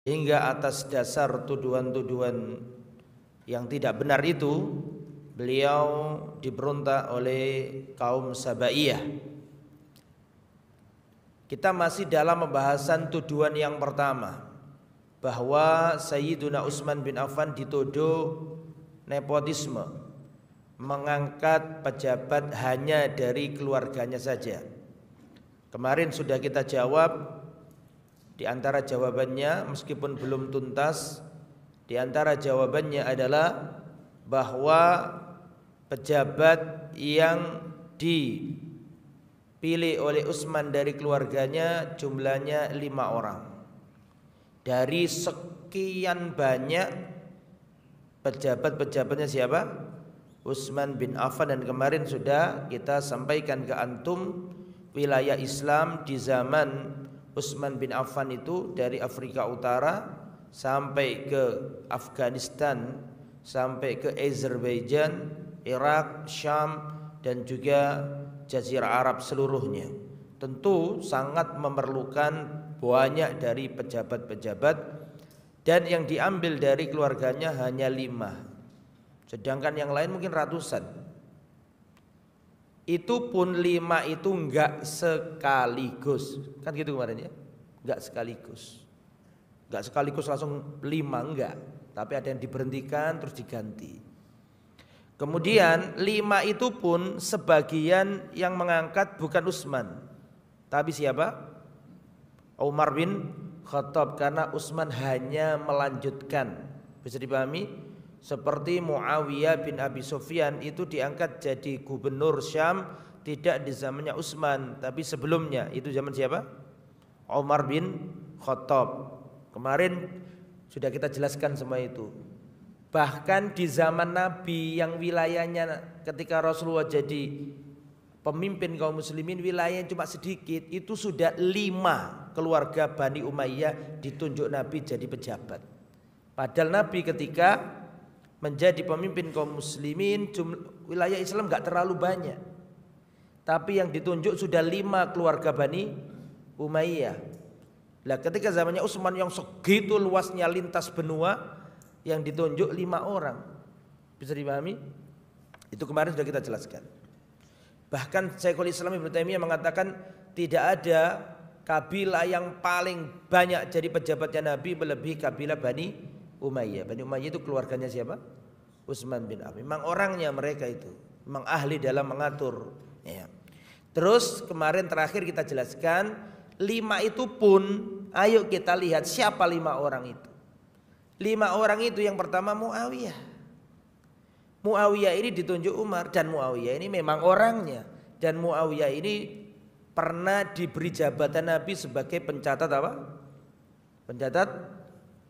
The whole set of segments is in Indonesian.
hingga atas dasar tuduhan-tuduhan yang tidak benar itu beliau diberontak oleh kaum Sabaiyah. Kita masih dalam pembahasan tuduhan yang pertama, bahwa Sayyiduna Utsman bin Affan dituduh nepotisme, mengangkat pejabat hanya dari keluarganya saja. Kemarin sudah kita jawab. Di antara jawabannya, meskipun belum tuntas, di antara jawabannya adalah bahwa pejabat yang dipilih oleh Utsman dari keluarganya jumlahnya 5 orang. Dari sekian banyak pejabat-pejabatnya siapa? Utsman bin Affan. Dan kemarin sudah kita sampaikan ke antum, wilayah Islam di zaman Utsman bin Affan itu dari Afrika Utara sampai ke Afghanistan, sampai ke Azerbaijan, Irak, Syam, dan juga Jazirah Arab seluruhnya. Tentu sangat memerlukan banyak dari pejabat-pejabat, dan yang diambil dari keluarganya hanya 5, sedangkan yang lain mungkin ratusan. Itu pun 5 itu enggak sekaligus, kan gitu kemarin ya, enggak sekaligus langsung 5, enggak, tapi ada yang diberhentikan terus diganti. Kemudian 5 itu pun sebagian yang mengangkat bukan Utsman, tapi siapa? Umar bin Khattab, karena Utsman hanya melanjutkan. Bisa dipahami? Seperti Muawiyah bin Abi Sufyan itu diangkat jadi gubernur Syam tidak di zamannya Utsman, tapi sebelumnya. Itu zaman siapa? Umar bin Khattab. Kemarin sudah kita jelaskan semua itu. Bahkan di zaman Nabi yang wilayahnya ketika Rasulullah jadi pemimpin kaum muslimin, wilayahnya cuma sedikit, itu sudah 5 keluarga Bani Umayyah ditunjuk Nabi jadi pejabat. Padahal Nabi ketika menjadi pemimpin kaum muslimin, wilayah Islam gak terlalu banyak, tapi yang ditunjuk sudah 5 keluarga Bani Umayyah. Lah ketika zamannya Utsman yang segitu luasnya lintas benua, yang ditunjuk 5 orang. Bisa dipahami? Itu kemarin sudah kita jelaskan. Bahkan Syekhul Islam Ibnu Taimiyah mengatakan tidak ada kabilah yang paling banyak jadi pejabatnya Nabi melebihi kabilah Bani Umayyah. Bani Umayyah itu keluarganya siapa? Utsman bin Affan. Memang orangnya mereka itu, memang ahli dalam mengatur ya. Terus kemarin terakhir kita jelaskan 5 itu pun, ayo kita lihat siapa 5 orang itu. 5 orang itu yang pertama Muawiyah. Muawiyah ini ditunjuk Umar, dan Muawiyah ini memang orangnya. Dan Muawiyah ini pernah diberi jabatan Nabi sebagai pencatat apa? Pencatat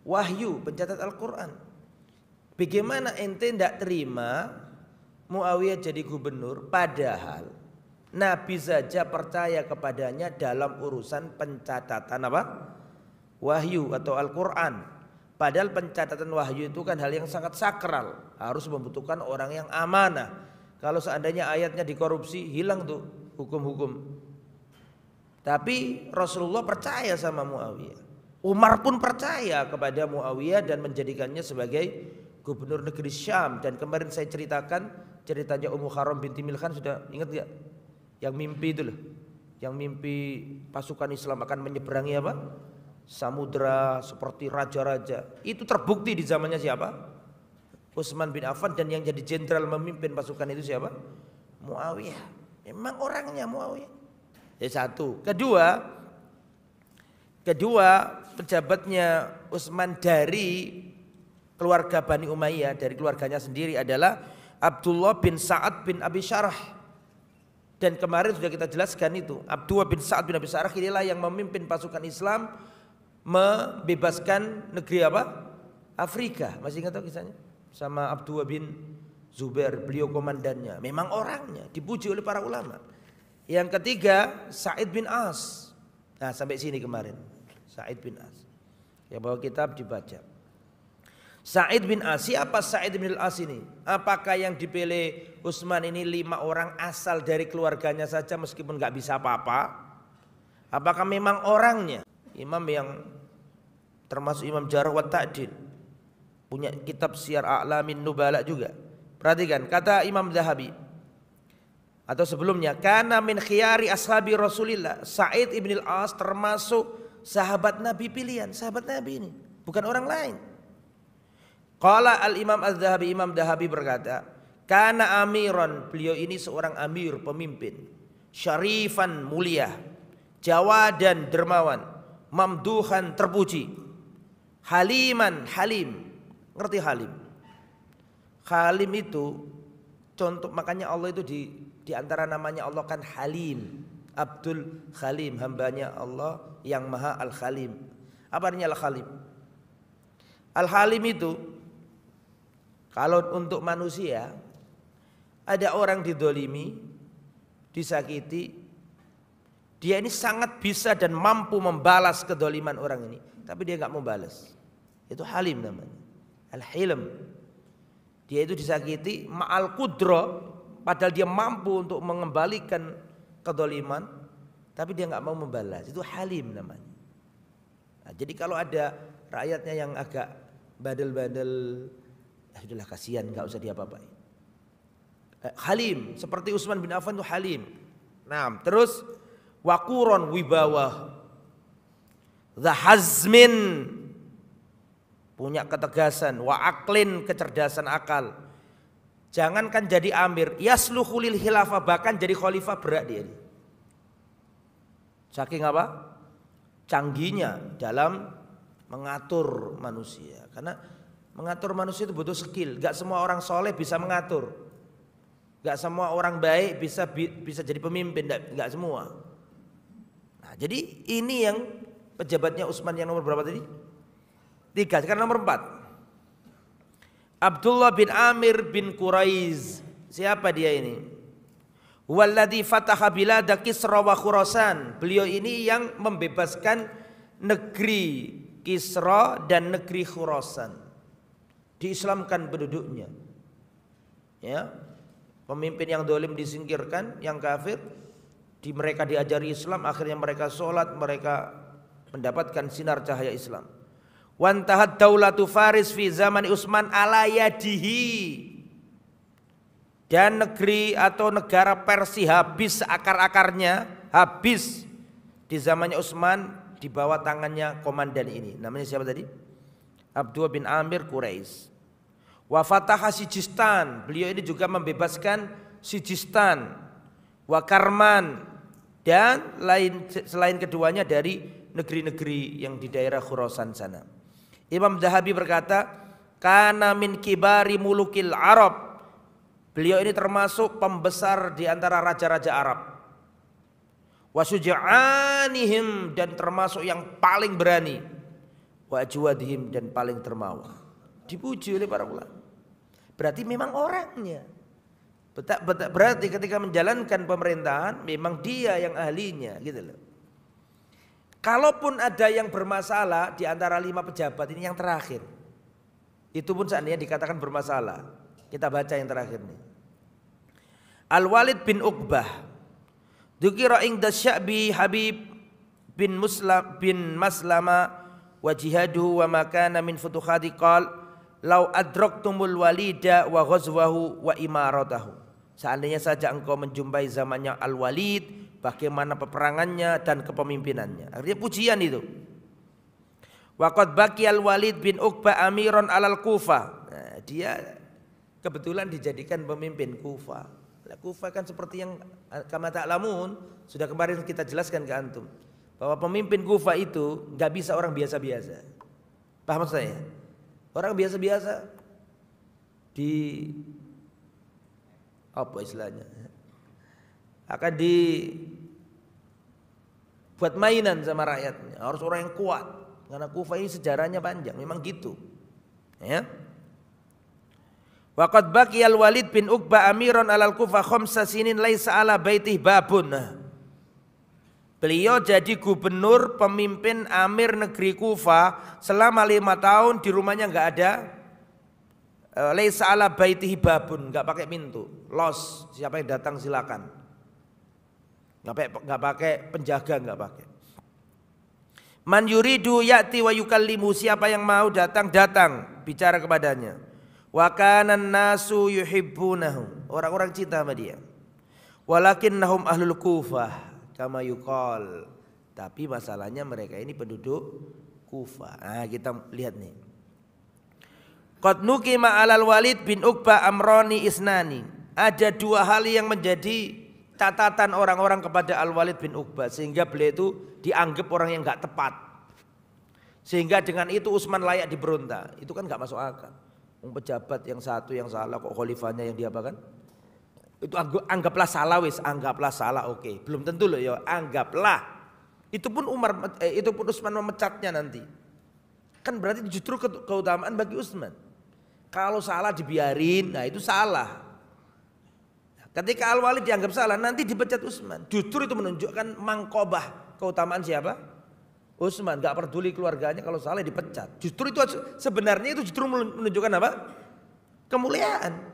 wahyu, pencatat Al-Quran. Bagaimana ente tidak terima Muawiyah jadi gubernur, padahal Nabi saja percaya kepadanya dalam urusan pencatatan apa? Wahyu atau Al-Quran. Padahal pencatatan wahyu itu kan hal yang sangat sakral, harus membutuhkan orang yang amanah. Kalau seandainya ayatnya dikorupsi, hilang tuh hukum-hukum. Tapi Rasulullah percaya sama Muawiyah. Umar pun percaya kepada Muawiyah dan menjadikannya sebagai gubernur negeri Syam. Dan kemarin saya ceritakan ceritanya Ummu Haram binti Milhan, sudah ingat gak? Yang mimpi itu loh, yang mimpi pasukan Islam akan menyeberangi apa? Samudra seperti raja-raja. Itu terbukti di zamannya siapa? Utsman bin Affan. Dan yang jadi jenderal memimpin pasukan itu siapa? Muawiyah. Memang orangnya Muawiyah. Satu. Kedua pejabatnya Utsman dari keluarga Bani Umayyah, dari keluarganya sendiri adalah Abdullah bin Sa'ad bin Abi Syarah. Dan kemarin sudah kita jelaskan itu, Abdullah bin Sa'ad bin Abi Syarah inilah yang memimpin pasukan Islam membebaskan negeri apa? Afrika. Masih ingat kisahnya? Sama Abdullah bin Zubair, beliau komandannya. Memang orangnya dipuji oleh para ulama. Yang ketiga Sa'id bin As. Nah sampai sini kemarin Sa'id bin As, ya bawa kitab dibaca. Sa'id bin As, siapa Sa'id bin As ini? Apakah yang dipilih Utsman ini 5 orang asal dari keluarganya saja meskipun gak bisa apa-apa? Apakah memang orangnya? Imam yang termasuk Imam Jarh wa Ta'dil, punya kitab Syiar A'lamin Nubala juga. Perhatikan kata Imam Zahabi atau sebelumnya, kana min khiyari ashabi Rasulillah, Sa'id ibn al-As termasuk sahabat Nabi pilihan, sahabat Nabi ini, bukan orang lain. Qala al-Imam Az-Zahabi, Imam Zahabi berkata, kana amiran, beliau ini seorang amir, pemimpin, syarifan, mulia, jawadan, dermawan, mamduhan, terpuji, haliman, halim. Ngerti halim? Halim itu contoh, makanya Allah itu di antara namanya Allah kan Halim, Abdul Halim, hambanya Allah yang Maha Al-Halim. Apa artinya Al-Halim? Al-Halim itu kalau untuk manusia, ada orang didolimi, disakiti, dia ini sangat bisa dan mampu membalas kedoliman orang ini, tapi dia nggak mau balas. Itu Halim namanya, Al-Hilm. Dia itu disakiti ma'al qudra, padahal dia mampu untuk mengembalikan kedoliman, tapi dia nggak mau membalas. Itu Halim namanya. Nah, jadi kalau ada rakyatnya yang agak bandel-bandel, sudahlah kasihan, nggak usah diapa-apain. Halim, seperti Utsman bin Affan itu Halim. Nah, terus waquron, wibawa, zahazmin, punya ketegasan, wa aklin, kecerdasan akal. Jangankan jadi amir, yasluhu lil khilafah, bahkan jadi khalifah berat dia. Saking apa? Canggihnya dalam mengatur manusia. Karena mengatur manusia itu butuh skill. Gak semua orang soleh bisa mengatur. Gak semua orang baik bisa jadi pemimpin. Gak semua. Nah, jadi ini yang pejabatnya Utsman yang nomor berapa tadi? 3. Sekarang nomor 4. Abdullah bin Amir bin Quraiz. Siapa dia ini? Walladzi fataha bilada Kisra wa Khurasan. Beliau ini yang membebaskan negeri Kisra dan negeri Khurasan. Diislamkan penduduknya. Ya. Pemimpin yang dolim disingkirkan, yang kafir, mereka diajari Islam, akhirnya mereka sholat, mereka mendapatkan sinar cahaya Islam. Wantahat daulatu Faris fi zaman Utsman ala yadihi, dan negeri atau negara Persia habis akar-akarnya, habis di zamannya Utsman di bawah tangannya komandan ini. Namanya siapa tadi? Abdullah bin Amir Quraiz. Wa fataha Sijistan, beliau ini juga membebaskan Sijistan, wa Karman, dan selain keduanya dari negeri-negeri yang di daerah Khurasan sana. Imam Zahabi berkata, kana min kibari mulukil Arab. Beliau ini termasuk pembesar di antara raja-raja Arab. Wa suja'anihim, dan termasuk yang paling berani. Wa ajwadihim, dan paling termawa. Dipuji oleh para ulama. Berarti memang orangnya. Berarti ketika menjalankan pemerintahan memang dia yang ahlinya, gitu loh. Kalaupun ada yang bermasalah di antara 5 pejabat ini yang terakhir, itu pun seandainya dikatakan bermasalah. Kita baca yang terakhir nih. Al-Walid bin Uqbah, dzukira inda Sya'bi Habib bin Maslama wa jihaduhu wa makana min futuhati qal law adraktumul walida wa ghazwahu wa imaratahu. Seandainya saja engkau menjumpai zamannya Al-Walid, bagaimana peperangannya dan kepemimpinannya. Artinya pujian itu. Waqad baqiyal Walid bin Uqbah amiran alal Kufah. Nah, dia kebetulan dijadikan pemimpin Kufah. Nah, Kufah kan seperti yang kama ta'lamun, sudah kemarin kita jelaskan ke antum, bahwa pemimpin Kufah itu enggak bisa orang biasa-biasa. Paham saya? Orang biasa-biasa di apa istilahnya? Akan dibuat mainan sama rakyatnya. Harus orang yang kuat. Karena Kufah ini sejarahnya panjang, memang gitu. Ya. Waqad baqiyal Walid bin Uqbah amiran alal Kufah khamsa sinin laisa ala baitih babun. Beliau jadi gubernur, pemimpin amir negeri Kufah selama 5 tahun, di rumahnya enggak ada laisa ala baitihi babun, enggak pakai pintu. Los, siapa yang datang silakan. Enggak pakai penjaga, enggak pakai. Man yuridu ya'ti wa yukallimu, siapa yang mau datang bicara kepadanya. Wa kanan nasu yuhibbunahu, orang-orang cinta sama dia. Walakinnahum ahlul Kufah kama yuqal, tapi masalahnya mereka ini penduduk Kufah. Nah, kita lihat nih. Qad nuqima 'alal Walid bin Uqbah amrani isnani. Ada dua hal yang menjadi catatan orang-orang kepada Al-Walid bin Uqbah sehingga beliau itu dianggap orang yang enggak tepat. Sehingga dengan itu Utsman layak diberontak. Itu kan enggak masuk akal. Pejabat yang satu yang salah kok khalifahnya yang diapakan? Itu anggaplah salah oke. Belum tentu loh ya, anggaplah. Itu pun Utsman memecatnya nanti. Kan berarti justru keutamaan bagi Utsman. Kalau salah dibiarin, nah itu salah. Ketika Al-Walid dianggap salah, nanti dipecat Utsman. Justru itu menunjukkan mangkobah keutamaan siapa? Utsman. Gak peduli keluarganya, kalau salah dipecat. Justru itu sebenarnya itu justru menunjukkan apa? Kemuliaan.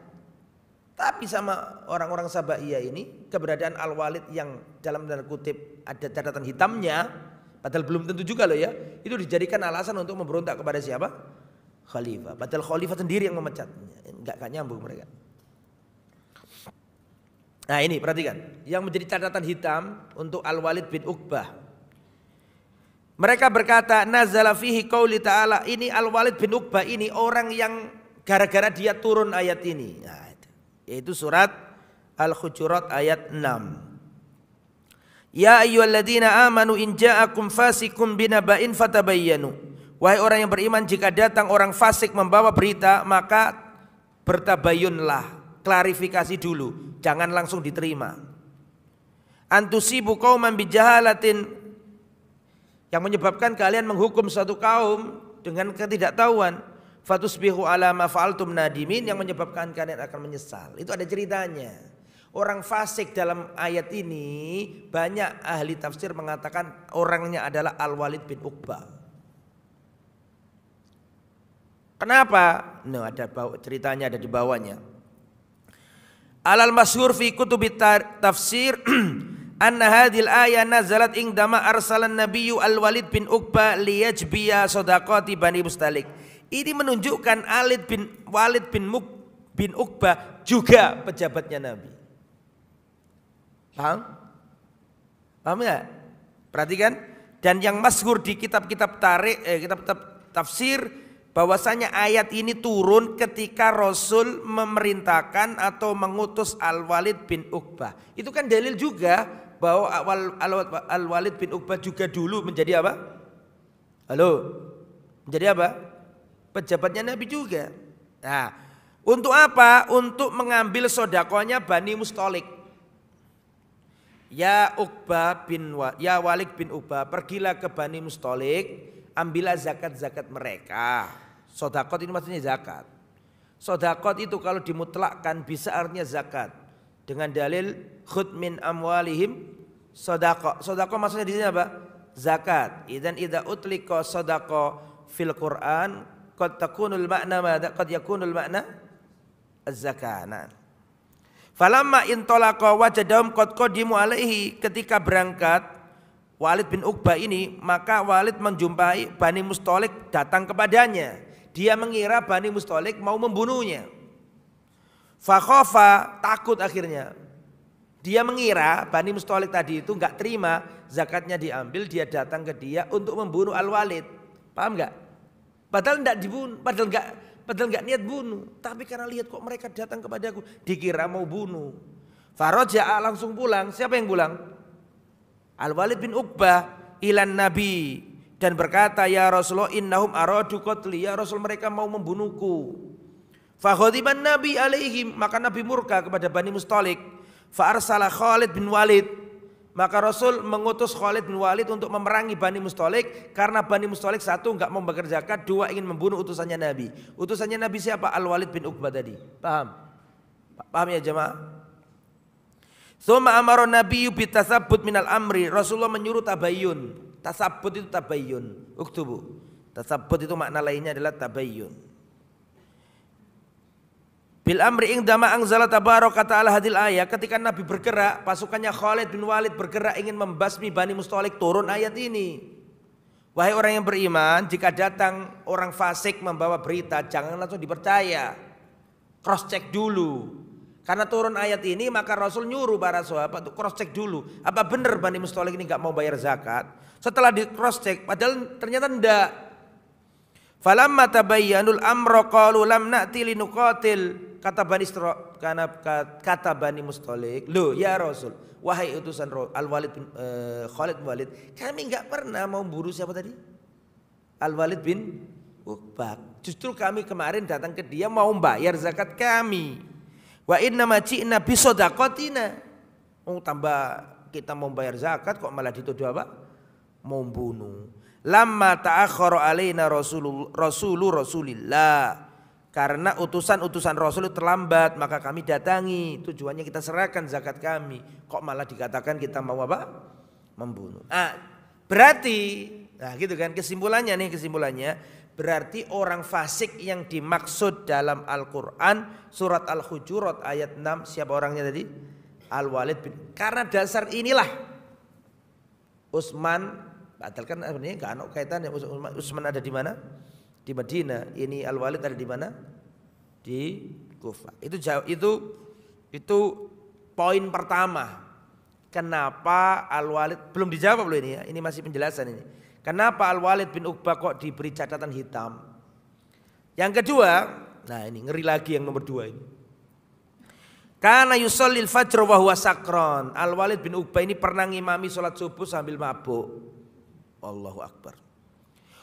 Tapi sama orang-orang Sabaiyah ini, keberadaan Al-Walid yang dalam tanda kutip ada catatan hitamnya, padahal belum tentu juga loh ya, itu dijadikan alasan untuk memberontak kepada siapa? Khalifah. Padahal khalifah sendiri yang memecatnya. Enggak nyambung mereka. Nah ini perhatikan, yang menjadi catatan hitam untuk Al-Walid bin Uqbah. Mereka berkata, nazala fihi qauli ta'ala, ini Al-Walid bin Uqbah ini orang yang gara-gara dia turun ayat ini. Nah, yaitu surat Al-Hujurat ayat 6. Ya ayyuhalladzina amanu in ja'akum fasikum binaba'in fatabayyanu. Wahai orang yang beriman, jika datang orang fasik membawa berita, maka bertabayyunlah, klarifikasi dulu, jangan langsung diterima. Antusibu qauman bijahalatin, yang menyebabkan kalian menghukum suatu kaum dengan ketidaktahuan. Fatusbihu ala ma fa'altum nadimin, yang menyebabkan kalian akan menyesal. Itu ada ceritanya. Orang fasik dalam ayat ini banyak ahli tafsir mengatakan orangnya adalah Al-Walid bin Uqbah. Kenapa? Nah, ada ceritanya ada di bawahnya. Alal masyhur fi kutubit tafsir anna hadhil ayah nazalat indama arsalan nabiyyu Al-Walid bin Uqbah liyajbiya shadaqati Bani Mustalik. Ini menunjukkan Walid bin Uqbah juga pejabatnya Nabi. Paham? Paham enggak? Perhatikan, dan yang masyhur di kitab-kitab kitab-kitab tafsir bahwasanya ayat ini turun ketika Rasul memerintahkan atau mengutus Al-Walid bin Uqbah. Itu kan dalil juga bahwa Al-Walid bin Uqbah juga dulu menjadi apa? Halo? Menjadi apa? Pejabatnya Nabi juga. Nah, untuk apa? Untuk mengambil sodakonya Bani Mustalik. Ya Walid bin Uqbah, pergilah ke Bani Mustalik, ambillah zakat-zakat mereka. Sodakot ini maksudnya zakat. Sodakot itu kalau dimutlakkan bisa artinya zakat. Dengan dalil khud min amwalihim sodakot. Sodakot maksudnya di sini apa? Zakat. Idan idza utlika sodakot fil Quran qad takunul makna madza qad yakunul makna az-zakah. Falamma intalaqa wajadahum qad qadimu alaihi, ketika berangkat Walid bin Uqbah ini, maka Walid menjumpai Bani Mustalik datang kepadanya. Dia mengira Bani Mustalik mau membunuhnya. Fakhofa, takut akhirnya. Dia mengira Bani Mustalik tadi itu enggak terima zakatnya diambil, dia datang ke dia untuk membunuh Al-Walid. Paham enggak? Padahal enggak dibunuh, padahal enggak niat bunuh, tapi karena lihat kok mereka datang kepadaku, dikira mau bunuh. Faraja'a, langsung pulang. Siapa yang pulang? Al-Walid bin Uqbah ilan Nabi, dan berkata, ya Rasulullah innahum aradu qatli, ya Rasul mereka mau membunuhku. Faghadiban Nabi alaihim, maka Nabi murka kepada Bani Mustalik. Fa arsala Khalid bin Walid, maka Rasul mengutus Khalid bin Walid untuk memerangi Bani Mustalik, karena Bani Mustalik satu enggak mau membayar zakat, dua ingin membunuh utusannya Nabi. Utusannya Nabi siapa? Al-Walid bin Uqbah tadi. Paham? Paham ya jemaah? Tsumma amara nabiyyu bitasabbut minal amri, Rasulullah menyuruh tabayyun. Tasabbut itu tabayyun. Uktubu. Tasabbut itu makna lainnya adalah tabayyun. Bil amri indama anzala tabaraka ta'ala hadil ayat, ketika Nabi bergerak, pasukannya Khalid bin Walid bergerak ingin membasmi Bani Mustalik, turun ayat ini. Wahai orang yang beriman, jika datang orang fasik membawa berita, jangan langsung dipercaya. Cross check dulu. Karena turun ayat ini maka Rasul nyuruh para sahabat untuk cross check dulu. Apa benar Bani Mustalik ini enggak mau bayar zakat? Setelah di cross check padahal ternyata enggak. Falamma tabayyanul amra qalu lam na'ti linuqatil. Kata Bani Mustalik, "Loh ya Rasul, wahai utusan Al-Walid bin Khalid bin Walid, kami enggak pernah mau bunuh siapa tadi? Al-Walid bin Uqbah. Justru kami kemarin datang ke dia mau bayar zakat kami. Wa inna ma ji'na bi shadaqatina." Oh, tambah kita mau bayar zakat kok malah dituduh apa? Mau bunuh. Lamma ta'akhkhara alaina Rasulillah. Karena utusan-utusan Rasul terlambat, maka kami datangi. Tujuannya kita serahkan zakat kami. Kok malah dikatakan kita mau apa? Membunuh. Berarti, nah gitu kan kesimpulannya. Berarti orang fasik yang dimaksud dalam Al-Quran surat Al-Hujurat ayat 6. Siapa orangnya tadi? Al-Walid bin. Karena dasar inilah Utsman, padahal kan sebenarnya enggak ada kaitannya. Utsman ada di mana? Di Madinah. Ini Al-Walid ada di mana? Di Kufah. Itu poin pertama. Kenapa Al-Walid belum dijawab loh ini ya. Ini masih penjelasan ini. Kenapa Al-Walid bin Uqbah kok diberi catatan hitam? Yang kedua, nah ini ngeri lagi yang nomor 2 ini. Kana yusallil fajr wa huwa sakron. Al-Walid bin Uqbah ini pernah ngimami salat subuh sambil mabuk. Allahu Akbar.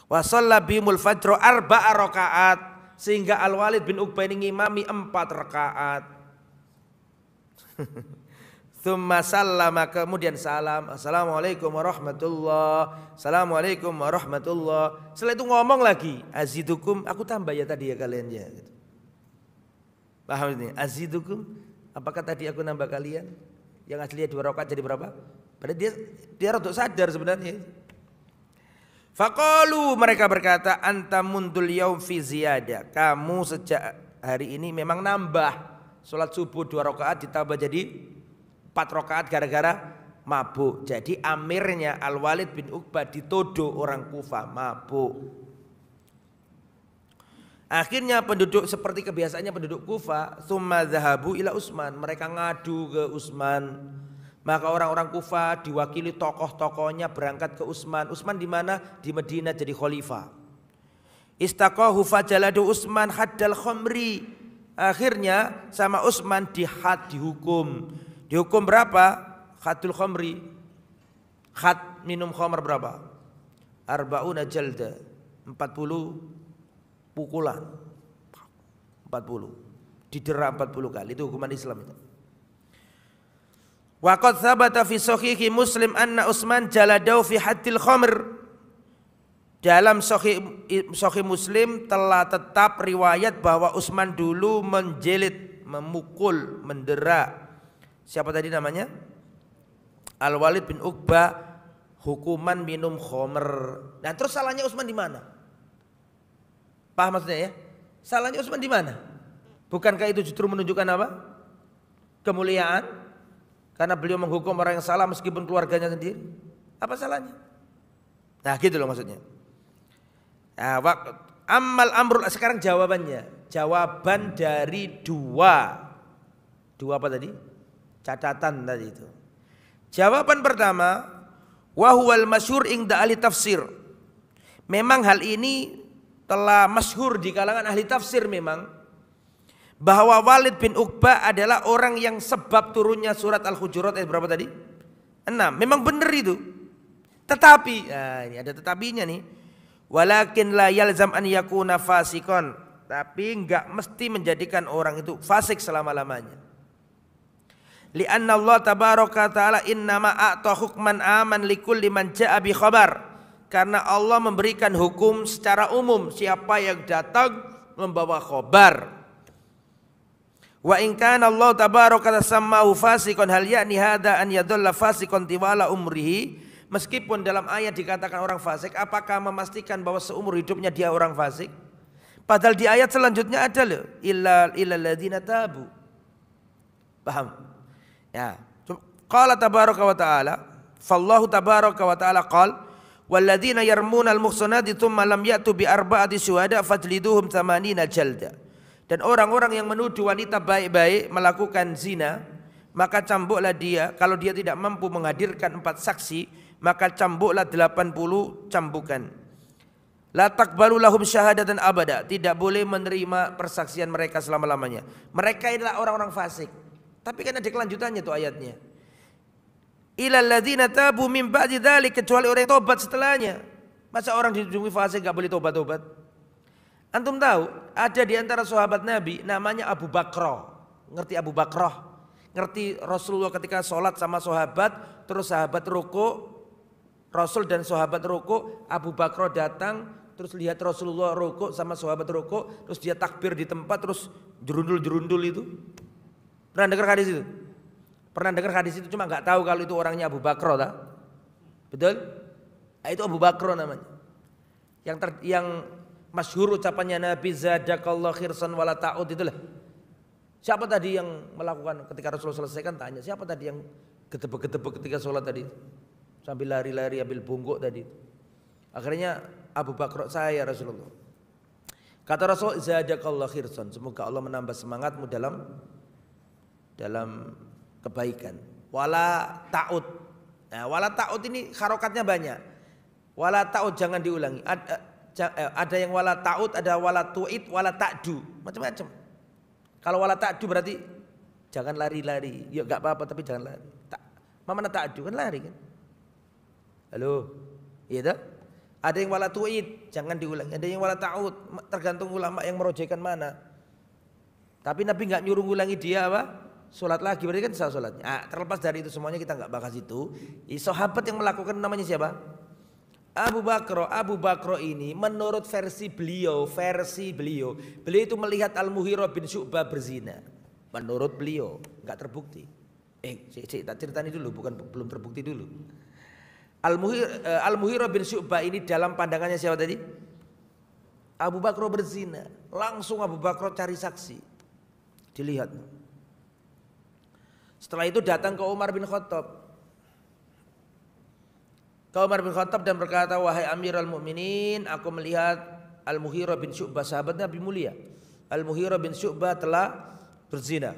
Wa shalla bihimul fajr 4 rakaat, sehingga Al-Walid bin Uqbah ini ngimami 4 rakaat. Tsumma sallama, kemudian salam, assalamualaikum warahmatullah, assalamualaikum warahmatullah. Setelah itu ngomong lagi, azidukum, aku tambah ya tadi ya kalian ya. Paham ini? Azidukum, apakah tadi aku nambah kalian? Yang aslinya 2 rakaat jadi berapa? Padahal dia rada sadar sebenarnya. Faqalu, mereka berkata, anta mundul yaum fi ziyadah. Kamu sejak hari ini memang nambah. Salat subuh 2 rakaat ditambah jadi 4 rakaat gara-gara mabuk. Jadi amirnya Al-Walid bin Uqbah dituduh orang Kufah mabuk. Akhirnya penduduk seperti kebiasaannya penduduk Kufah, tsumma dzahabu ila Utsman. Mereka ngadu ke Utsman. Maka orang-orang Kufah diwakili tokoh-tokohnya berangkat ke Utsman. Utsman di mana? Di Madinah jadi khalifah. Istaqahu fajaladu Utsman haddal khamri. Akhirnya sama Utsman dihukum. Dihukum berapa? Haddul khamri. Had minum khamr berapa? 40 jalda. 40 pukulan. 40. Didera 40 kali. Itu hukuman Islam itu. Wa qad thabata fi sahihi Muslim anna Utsman jaladau fi haddil khamr. Dalam sahih Muslim telah tetap riwayat bahwa Utsman dulu menjelid, memukul, mendera. Siapa tadi namanya? Al-Walid bin Uqbah, hukuman minum khamr. Nah, terus salahnya Utsman di mana? Paham maksudnya ya? Salahnya Utsman di mana? Bukankah itu justru menunjukkan apa? Kemuliaan? Karena beliau menghukum orang yang salah meskipun keluarganya sendiri. Apa salahnya? Nah, gitu loh maksudnya. Nah, ammal amrul, sekarang jawabannya. Jawaban dari dua apa tadi? Catatan tadi itu. Jawaban pertama, wa huwal masyhur inda ahli tafsir. Memang hal ini telah masyhur di kalangan ahli tafsir memang, bahwa Walid bin Uqbah adalah orang yang sebab turunnya surat Al-Hujurat ayat berapa tadi? 6. Memang benar itu. Tetapi, nah ini ada tetapinya nih. Walakin la yalzam an yakuna fasikon. Tapi enggak mesti menjadikan orang itu fasik selama-lamanya. Li'anna Allah tabaraka ta'ala innama a'ta hukman aman likulli man ja'a bi khabar. Karena Allah memberikan hukum secara umum siapa yang datang membawa khabar. Wa in kana Allah tabaraka tasammahu fasikon hal ya'ni hadza an yadalla fasikon tiwala umrihi. Meskipun dalam ayat dikatakan orang fasik, apakah memastikan bahwa seumur hidupnya dia orang fasik? Padahal di ayat selanjutnya ada loh, illal ladzina tabu. Paham? Ya. Qala tabaraka wa ta'ala, fallahu tabaraka wa ta'ala qala Walladzina yarmunal muhsanati tsumma lam ya'tu bi arba'ati syuhada fajliduhum 80 jalda. Dan orang-orang yang menuduh wanita baik-baik melakukan zina, maka cambuklah dia. Kalau dia tidak mampu menghadirkan 4 saksi, maka cambuklah 80 cambukan. La taqbalu lahum syahadatan abada. Tidak boleh menerima persaksian mereka selama-lamanya. Mereka adalah orang-orang fasik. Tapi kan ada kelanjutannya tuh ayatnya. Ilal ladzina tabu min ba'di dzalik, kecuali orang yang tobat setelahnya. Masa orang dituduh fasik enggak boleh tobat-tobat? Antum tahu, ada di antara sahabat Nabi namanya Abu Bakr. Ngerti Abu Bakr? Ngerti Rasulullah ketika sholat sama sahabat, terus sahabat ruku, Rasul dan sahabat ruku, Abu Bakr datang, terus lihat Rasulullah ruku sama sahabat ruku, terus dia takbir di tempat, terus jerundul-jerundul itu. Pernah dengar hadis itu? Pernah dengar hadis itu, cuma nggak tahu kalau itu orangnya Abu Bakr, tak? Betul? Nah, itu Abu Bakr namanya. Yang masyhur ucapannya Nabi, zadakallahu khirsan wala ta'ud, itulah. Siapa tadi yang melakukan ketika Rasulullah selesaikan, tanya siapa tadi yang gedebek-gedebek ketika sholat tadi, sambil lari-lari ambil bungkuk tadi. Akhirnya Abu Bakr, saya Rasulullah. Kata Rasul, zadakallahu khirsan, semoga Allah menambah semangatmu dalam kebaikan. Wala ta'ud. Nah, wala ta'ud ini harokatnya banyak. Wala ta'ud jangan diulangi. Ada yang wala ta'ud, ada wala tu'id, wala ta'du, macam-macam. Kalau wala ta'du berarti jangan lari-lari. Ya enggak apa-apa tapi jangan lari. Mana ta'du kan lari kan? Halo. Iya tak? Ada yang wala tu'id, jangan diulangi. Ada yang wala ta'ud, tergantung ulama yang merojekan mana. Tapi Nabi enggak nyuruh ulangi dia apa? Salat lagi, berarti kan sah salatnya. Terlepas dari itu semuanya kita enggak bahas itu. Sahabat yang melakukan namanya siapa? Abu Bakr ini menurut versi beliau itu melihat Al-Mughirah bin Syu'bah berzina. Menurut beliau, enggak terbukti. Tak ceritain dulu, belum terbukti dulu. Al-Mughirah bin Syu'bah ini dalam pandangannya siapa tadi? Abu Bakr berzina. Langsung Abu Bakr cari saksi. Dilihat. Setelah itu datang ke Umar bin Khattab. Umar bin Khattab dan berkata, wahai Amirul Mukminin, aku melihat Al-Mughirah bin Syu'bah, sahabat Nabi mulia. Al-Mughirah bin Syu'bah telah berzina.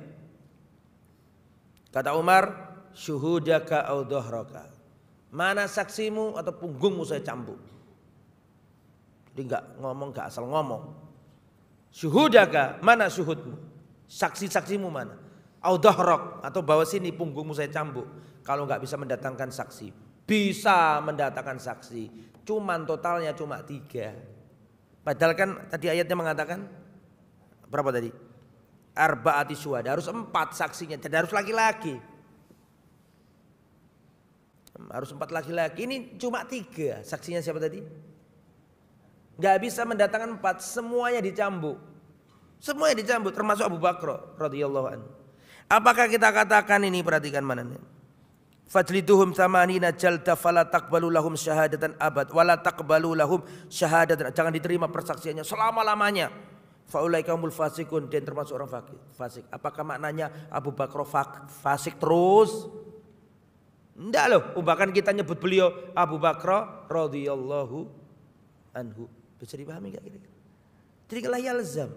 Kata Umar, syuhudaka au dhahraka. Mana saksimu atau punggungmu saya cambuk. Jadi enggak asal ngomong. Syuhudaka, mana syuhudmu? Saksi-saksimu mana? Au dhahrak, atau bawa sini punggungmu saya cambuk. Kalau enggak bisa mendatangkan saksi. Bisa mendatangkan saksi, cuman totalnya cuma 3. Padahal kan tadi ayatnya mengatakan berapa tadi? Arba'ati syuhada, harus 4 saksinya, dan harus laki-laki. Harus 4 laki-laki, ini cuma 3. Saksinya siapa tadi? Gak bisa mendatangkan 4, semuanya dicambuk. Semuanya dicambuk, termasuk Abu Bakr radhiyallahu anhu. Apakah kita katakan ini, perhatikan mana nih? Fajliduhum 80 jalda fala taqbalu lahum syahadatan abad wala taqbalu lahum syahadatan, jangan diterima persaksiannya selama-lamanya. Faulaika humul fasikun, dan termasuk orang fasik. Apakah maknanya Abu Bakr fasik terus? Enggak loh, bahkan kita nyebut beliau Abu Bakr radhiyallahu anhu. Bisa dipahami enggak kira-kira? Jadi la yalzam.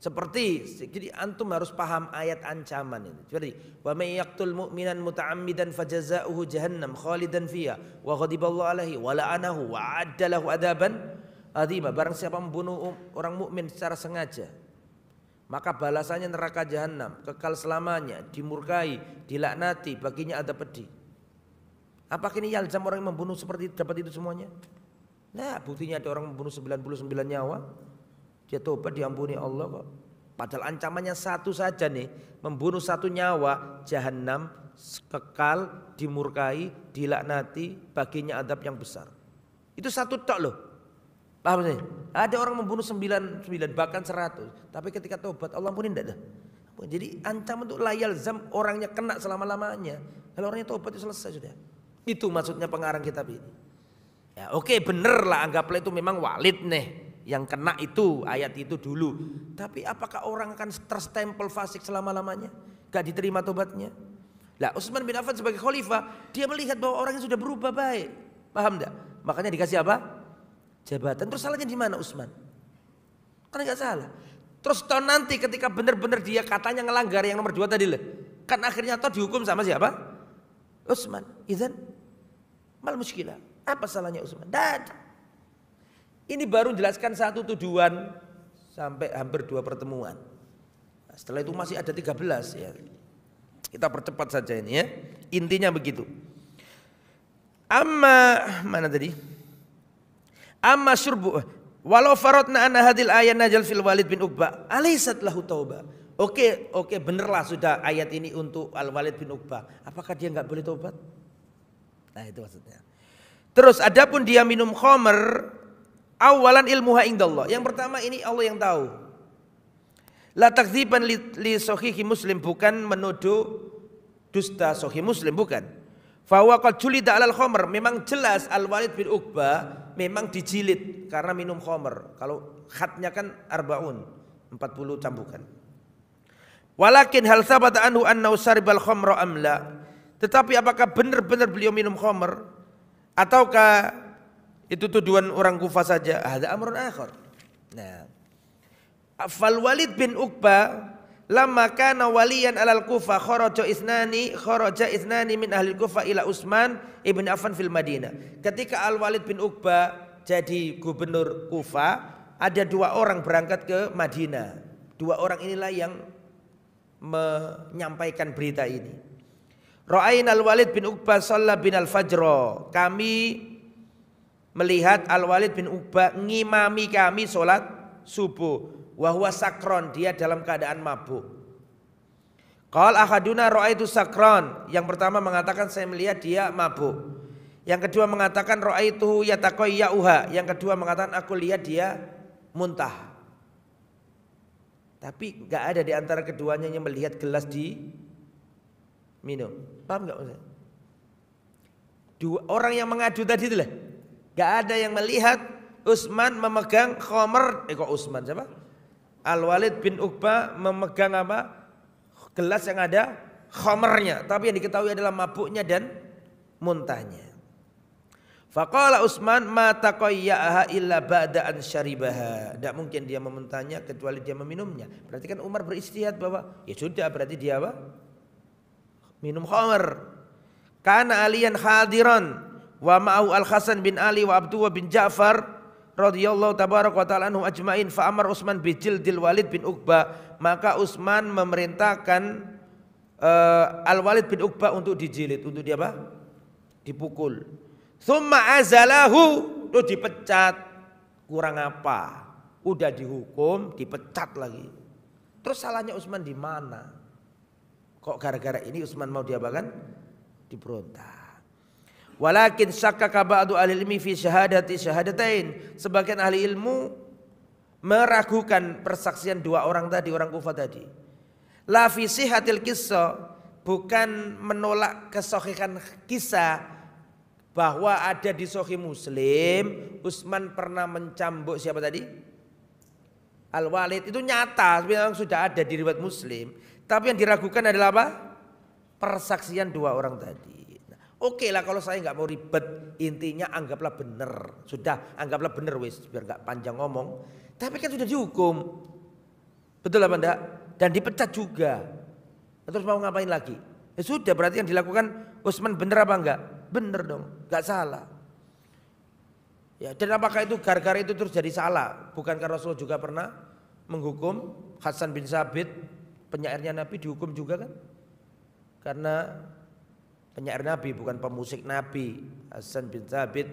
Jadi antum harus paham ayat ancaman ini. Jadi wa may yaqtul mu'minan muta'ammidan fajaza'uhu jahannam khalidan fiha wa ghadiballahu alaihi wa la'anahu wa 'adda lahu adzaban adzima. Barang siapa membunuh orang mukmin secara sengaja, maka balasannya neraka jahanam, kekal selamanya, dimurkai, dilaknati, baginya ada pedih. Apakah ini yalzam orang yang membunuh seperti dapat itu semuanya? Nah, buktinya ada orang membunuh 99 nyawa. Dia tobat diampuni Allah kok. Padahal ancamannya satu saja nih, membunuh 1 nyawa, jahanam, kekal, dimurkai, dilaknati, baginya adab yang besar. Itu 1 tok loh. Paham sih? Ada orang membunuh 99 bahkan 100, tapi ketika tobat Allah ampuni enggak dah. Jadi ancaman untuk layal zam, orangnya kena selama-lamanya. Kalau orangnya tobat itu selesai sudah. Itu maksudnya pengarang kitab ini. Ya, oke, bener lah, anggaplah itu memang Walid nih yang kena itu ayat itu dulu. Tapi apakah orang akan terstempel fasik selama-lamanya? Gak diterima tobatnya? Lah Utsman bin Affan sebagai khalifah, dia melihat bahwa orangnya sudah berubah baik. Paham enggak? Makanya dikasih apa? Jabatan. Terus salahnya di mana Utsman? Kan enggak salah. Terus toh nanti ketika benar-benar dia katanya ngelanggar yang nomor 2 tadi lah. Kan akhirnya toh dihukum sama siapa? Utsman. Idzan mal muskilah. Apa salahnya Utsman? Ini baru jelaskan satu tuduhan sampai hampir 2 pertemuan. Nah, setelah itu masih ada 13 ya. Kita percepat saja ini ya. Intinya begitu. Mana tadi? Amma syurbu walau faradna anna hadil ayat najal fil Walid bin Uqbah alaysat lahu taubah. Oke, benerlah sudah ayat ini untuk Al Walid bin Uqbah. Apakah dia enggak boleh taubat? Nah, itu maksudnya. Terus adapun dia minum khamr, awalan ilmuha indallah. Yang pertama ini Allah yang tahu. La takdziban li sahihi Muslim, bukan menuduh dusta sahih Muslim, bukan. Fa huwa qad julida 'alal khamr, memang jelas Al Walid bin Uqbah memang dijilid karena minum khamr. Kalau khatnya kan arbaun, 40 cambukan. Walakin hal sabata anhu annahu saribal khamra am la? Tetapi apakah benar-benar beliau minum khamr ataukah itu tuduhan orang Kufah saja? Ada amrun akhar. Nah, fal Walid bin Uqbah lamma kana waliyan alal Kufah kharaja isnani min ahli Kufah ila Utsman ibn Affan fil Madinah. Ketika Al Walid bin Uqbah jadi gubernur Kufah, ada 2 orang berangkat ke Madinah. 2 orang inilah yang menyampaikan berita ini. Ra'ain Al Walid bin Uqbah shalla bin al fajr. Kami melihat Al Walid bin Uqbah ngimami kami sholat subuh. Wa huwa sakron, dia dalam keadaan mabuk. Qal ahaduna ra'aitu sakron. Yang pertama mengatakan saya melihat dia mabuk. Yang kedua mengatakan ra'aitu yataqayyauha. Yang kedua mengatakan aku lihat dia muntah. Tapi enggak ada di antara keduanya yang melihat gelas di minum. Paham enggak maksudnya? 2 orang yang mengadu tadi itulah. Enggak ada yang melihat Utsman memegang khamr. Kok Utsman siapa? Al Walid bin Uqbah memegang apa? Gelas yang ada khamrnya, tapi yang diketahui adalah mabuknya dan muntahnya. Faqala Utsman ma taqayyaha illa ba'da an syaribaha. Tidak mungkin dia memuntahnya kecuali dia meminumnya. Berarti kan Umar beristihad bahwa ya sudah berarti dia apa? Minum khamr. Kana aliyan hadiran wa ma'u Al Hasan bin Ali wa Abdullah bin Ja'far radhiyallahu tabaraka wa ta'ala anhum ajmain fa amar Utsman bi jildil Walid bin Uqbah. Maka Utsman memerintahkan Al Walid bin Uqbah untuk dijilid, untuk dia apa? Dipukul. Tsumma azalahu, lu dipecat. Kurang apa? Udah dihukum, dipecat lagi. Terus salahnya Utsman di mana? Kok gara-gara ini Utsman mau diapakan? Diberontak. Walakin syakkaka ba'du ahli ilmi fi syahadatain. Sebagian ahli ilmu meragukan persaksian 2 orang tadi, orang Kufah tadi. La fi sihhatil qissah, bukan menolak kesahihan kisah bahwa ada di Sahih Muslim Utsman pernah mencambuk siapa tadi? Al Walid, itu nyata memang sudah ada di riwayat Muslim, tapi yang diragukan adalah apa? Persaksian 2 orang tadi. Nah, oke lah kalau saya nggak mau ribet, intinya anggaplah benar. Sudah, anggaplah benar wis biar nggak panjang ngomong. Tapi kan sudah dihukum. Betul apa enggak? Dan dipecat juga. Terus mau ngapain lagi? Ya sudah, berarti yang dilakukan Utsman benar apa enggak? Benar dong, enggak salah. Ya, dan apakah itu gara-gara itu terus jadi salah? Bukankah Rasulullah juga pernah menghukum Hasan bin Sabit, penyairnya Nabi, dihukum juga kan? Karena penyair Nabi bukan pemusik Nabi. Hasan bin Sabit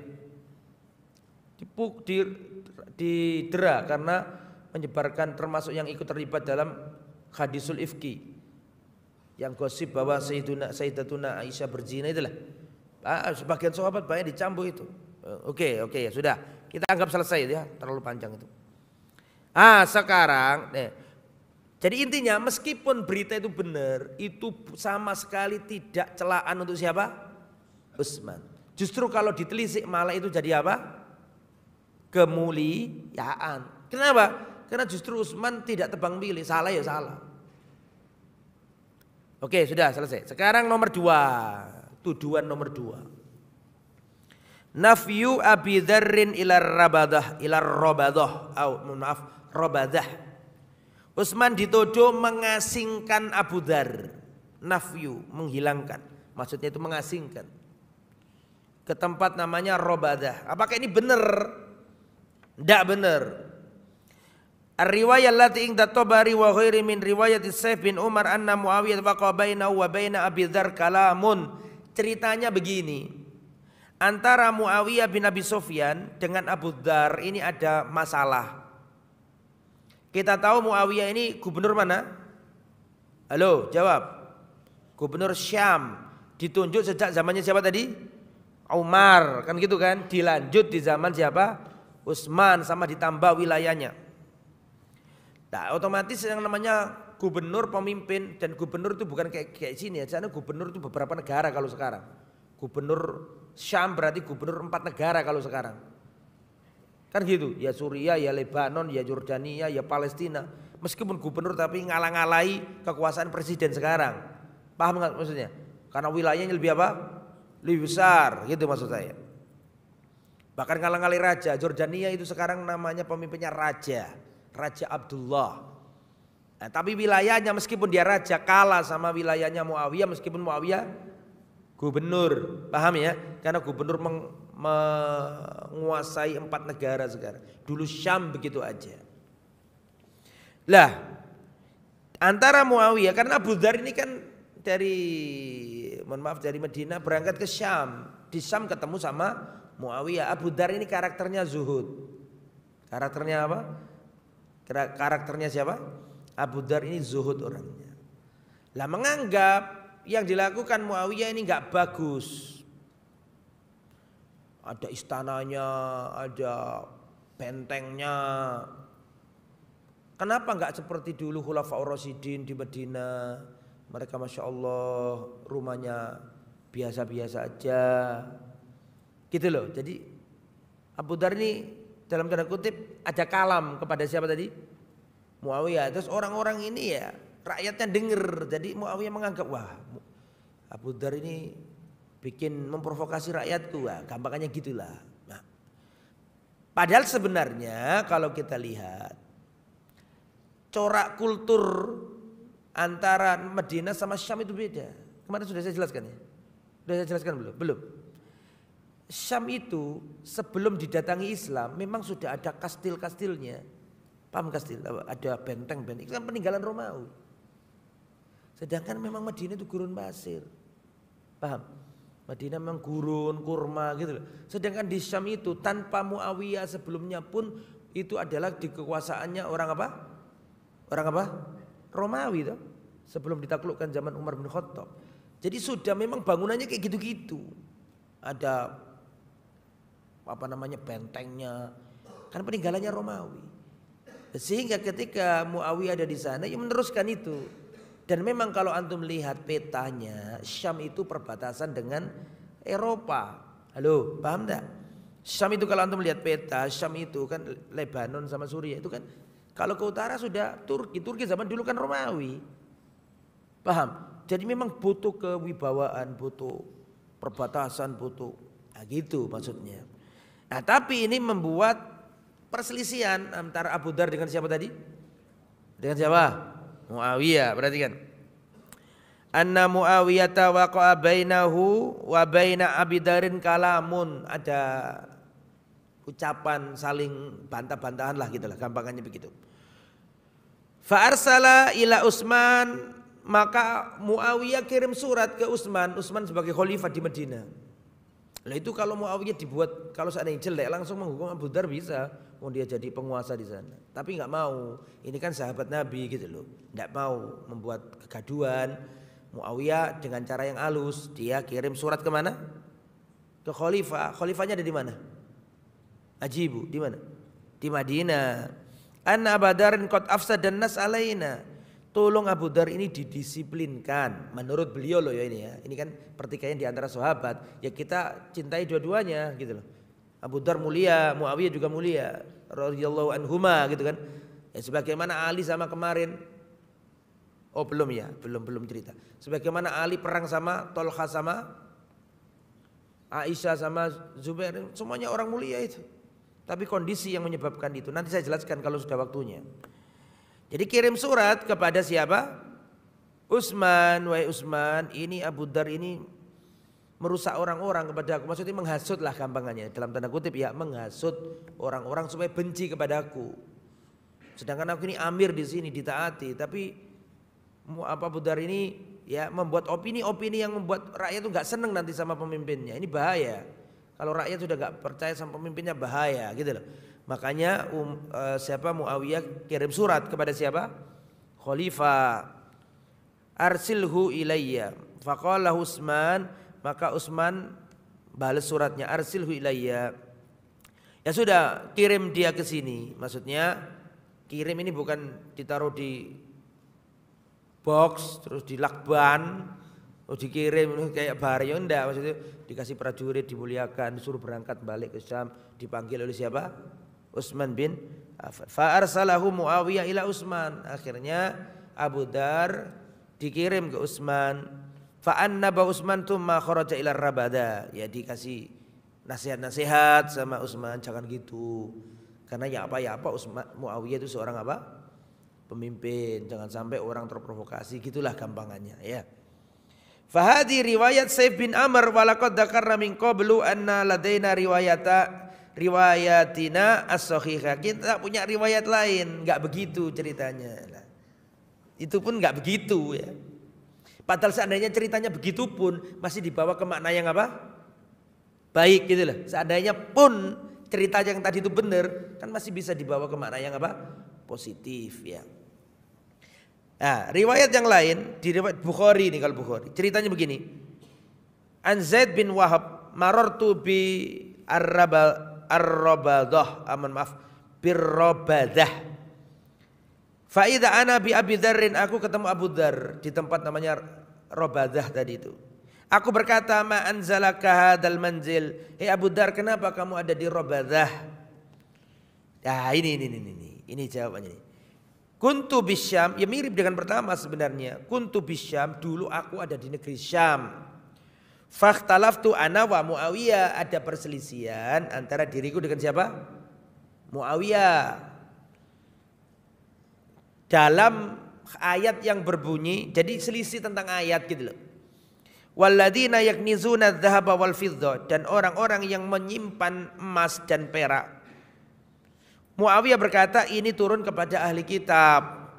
didera karena menyebarkan, termasuk yang ikut terlibat dalam hadisul ifki, yang gosip bahwa Sayyidatuna Aisyah berzina itulah. Sebagian sahabat banyak dicambuk itu. Oke, ya sudah. Kita anggap selesai ya, terlalu panjang itu. Sekarang jadi intinya meskipun berita itu benar, itu sama sekali tidak celaan untuk siapa? Utsman. Justru kalau ditelisik malah itu jadi apa? Kemuliaan. Kenapa? Karena justru Utsman tidak tebang pilih, salah ya salah. Oke, sudah selesai. Sekarang nomor 2. Tuduhan nomor 2. nafyu Abi Dzarrin ilar Rabadah, Rabadah. Utsman dituduh mengasingkan Abu Dzar. Nafyu, menghilangkan. Maksudnya itu mengasingkan ke tempat namanya Rabadah. Apakah ini benar? Tidak benar. Ar-riwayah allati inda Tabari wa ghairi min riwayat Saif bin Umar anna Muawiyah waqa bainahu wa baina Abi Dzar kalamun. Ceritanya begini. Antara Muawiyah bin Abi Sufyan dengan Abu Dzar ini ada masalah. Kita tahu Muawiyah ini gubernur mana? Halo, jawab. Gubernur Syam. Ditunjuk sejak zamannya siapa tadi? Umar, kan gitu kan? Dilanjut di zaman siapa? Utsman, sama ditambah wilayahnya. Nah, otomatis yang namanya gubernur, pemimpin, dan gubernur itu bukan kayak sini ya. Karena gubernur itu beberapa negara kalau sekarang. Gubernur Syam berarti gubernur 4 negara kalau sekarang. Kan gitu, ya Suriah, ya Lebanon, ya Yordania, ya Palestina. Meskipun gubernur tapi ngalang-ngalai kekuasaan presiden sekarang. Paham nggak maksudnya? Karena wilayahnya lebih apa? Lebih besar, gitu maksud saya. Bahkan ngalang-ngalai raja. Yordania itu sekarang namanya pemimpinnya Raja Abdullah. Nah, tapi wilayahnya meskipun dia raja kalah sama wilayahnya Muawiyah, meskipun Muawiyah gubernur, paham ya? Karena gubernur menguasai 4 negara sekarang. Dulu Syam begitu aja. Lah, antara Muawiyah, karena Abu Dzar ini kan dari Madinah berangkat ke Syam. Di Syam ketemu sama Muawiyah. Abu Dzar ini karakternya zuhud. Karakternya apa? Karakternya siapa? Abu Dzar ini zuhud orangnya. Lah menganggap yang dilakukan Muawiyah ini enggak bagus. Ada istananya, ada bentengnya. Kenapa enggak seperti dulu Khulafaur Rasyidin di Madinah? Mereka Masya Allah rumahnya biasa-biasa aja. Gitu loh. Jadi Abu Dzar ini dalam tanda kutip ada kalam kepada siapa tadi? Muawiyah. Terus orang-orang ini ya rakyatnya denger. Jadi Muawiyah menganggap wah Abu Dzar ini bikin memprovokasi rakyatku. Wah, gampangannya gitulah. Nah, padahal sebenarnya kalau kita lihat corak kultur antara Madinah sama Syam itu beda. Kemarin sudah saya jelaskan ya. Sudah saya jelaskan belum? Belum. Syam itu sebelum didatangi Islam memang sudah ada kastil-kastilnya. Paham kastil? Ada benteng-benteng. Itu kan peninggalan Romawi. Sedangkan memang Madinah itu gurun pasir. Paham? Madinah memang gurun, kurma gitu loh. Sedangkan di Syam itu tanpa Muawiyah sebelumnya pun itu adalah di kekuasaannya orang apa? Orang apa? Romawi toh. Sebelum ditaklukkan zaman Umar bin Khattab. Jadi sudah memang bangunannya kayak gitu-gitu. Ada apa namanya bentengnya, kan peninggalannya Romawi. Sehingga ketika Muawiyah ada di sana, ya meneruskan itu. Dan memang kalau antum lihat petanya, Syam itu perbatasan dengan Eropa. Halo, paham tak? Syam itu kalau antum lihat peta, Syam itu kan Lebanon sama Suriah itu kan. Kalau ke utara sudah Turki. Turki zaman dulu kan Romawi. Paham? Jadi memang butuh kewibawaan, butuh perbatasan, butuh. Nah gitu maksudnya. Nah tapi ini membuat perselisihan antara Abu Dzar dengan siapa tadi? Dengan siapa? Muawiyah, perhatikan. Anna Muawiyah waqa'a bainahu wa baina Abi Dzarin kalamun. Ada ucapan saling bantah-bantahan lah gitulah, gampangannya begitu. Fa arsala ila Utsman, maka Muawiyah kirim surat ke Utsman sebagai khalifah di Madinah. Lah itu kalau Muawiyah dibuat, kalau seandainya jelek langsung menghukum Abu Dzar bisa, mau dia jadi penguasa di sana. Tapi nggak mau, ini kan sahabat Nabi gitu loh, nggak mau membuat kegaduhan. Muawiyah dengan cara yang halus, dia kirim surat kemana? Ke khalifah. Khalifahnya ada di mana? Ajibu, di mana? Di Madinah. Anna Abu Dzar qad afsadan nas alaina. Tolong Abu Dzar ini didisiplinkan. Menurut beliau loh ya ini ya. Ini kan pertikaian di antara sahabat. Ya kita cintai dua-duanya gitu loh. Abu Dzar mulia, Muawiyah juga mulia. Radhiyallahu anhuma gitu kan. Ya sebagaimana Ali sama kemarin. Oh belum ya, belum cerita. Sebagaimana Ali perang sama Tolha sama Aisyah sama Zubair, semuanya orang mulia itu. Tapi kondisi yang menyebabkan itu nanti saya jelaskan kalau sudah waktunya. Jadi kirim surat kepada siapa? Utsman, wahai Utsman, ini Abu Dar ini merusak orang-orang kepada aku. Maksudnya menghasut lah gampangannya, dalam tanda kutip ya, menghasut orang-orang supaya benci kepada aku. Sedangkan aku ini amir di sini ditaati, tapi Abu Dar ini ya membuat opini-opini yang membuat rakyat itu nggak seneng nanti sama pemimpinnya. Ini bahaya. Kalau rakyat sudah nggak percaya sama pemimpinnya bahaya gitu loh. Makanya siapa Muawiyah kirim surat kepada siapa? Khalifah. Arsilhu ilayya. Faqala Utsman, maka Utsman balas suratnya, arsilhu ilayya. Ya sudah, kirim dia ke sini. Maksudnya kirim ini bukan ditaruh di box terus dilakban, terus dikirim kayak baryo, enggak, maksudnya dikasih prajurit, dimuliakan, disuruh berangkat balik ke Syam, dipanggil oleh siapa? Utsman bin Affan. Fa arsalahu Muawiyah ila Utsman. Akhirnya Abu Dar dikirim ke Utsman. Fa annaba Utsman tsumma kharaja ila Rabada. Ya dikasih nasihat-nasihat sama Utsman, jangan gitu. Karena ya apa Utsman Muawiyah itu seorang apa? Pemimpin, jangan sampai orang terprovokasi, gitulah gampangannya ya. Fahadi riwayat Saif bin Amr walaqad dzakarna min qablu anna ladaina riwayatina as-sahihah. Kita punya riwayat lain, enggak begitu ceritanya. Nah, itu pun enggak begitu ya. Padahal seandainya ceritanya begitu pun masih dibawa ke makna yang apa? Baik gitu loh. Seandainya pun cerita yang tadi itu benar, kan masih bisa dibawa ke makna yang apa? Positif ya. Nah, riwayat yang lain di riwayat Bukhari ini, kalau Bukhari ceritanya begini. An Zaid bin Wahab marartu bi ar-Rabadah, bir-Rabadah. Fa idza ana bi Abi Dzarrin, aku ketemu Abu Dzar di tempat namanya Rabadah tadi itu. Aku berkata, ma anzalaka hadzal manzil. Hei Abu Dzar, kenapa kamu ada di Rabadah? Ya ini jawabannya ini. Kuntu bisyam, ya mirip dengan pertama sebenarnya. Kuntu bisyam, dulu aku ada di negeri Syam. Fakhtalaftu ana wa Muawiyah, ada perselisihan antara diriku dengan siapa? Muawiyah. Dalam ayat yang berbunyi, jadi selisih tentang ayat gitu loh. Walladzina yaknizuna adz-dzahaba wal fiddah, dan orang-orang yang menyimpan emas dan perak. Muawiyah berkata ini turun kepada ahli kitab.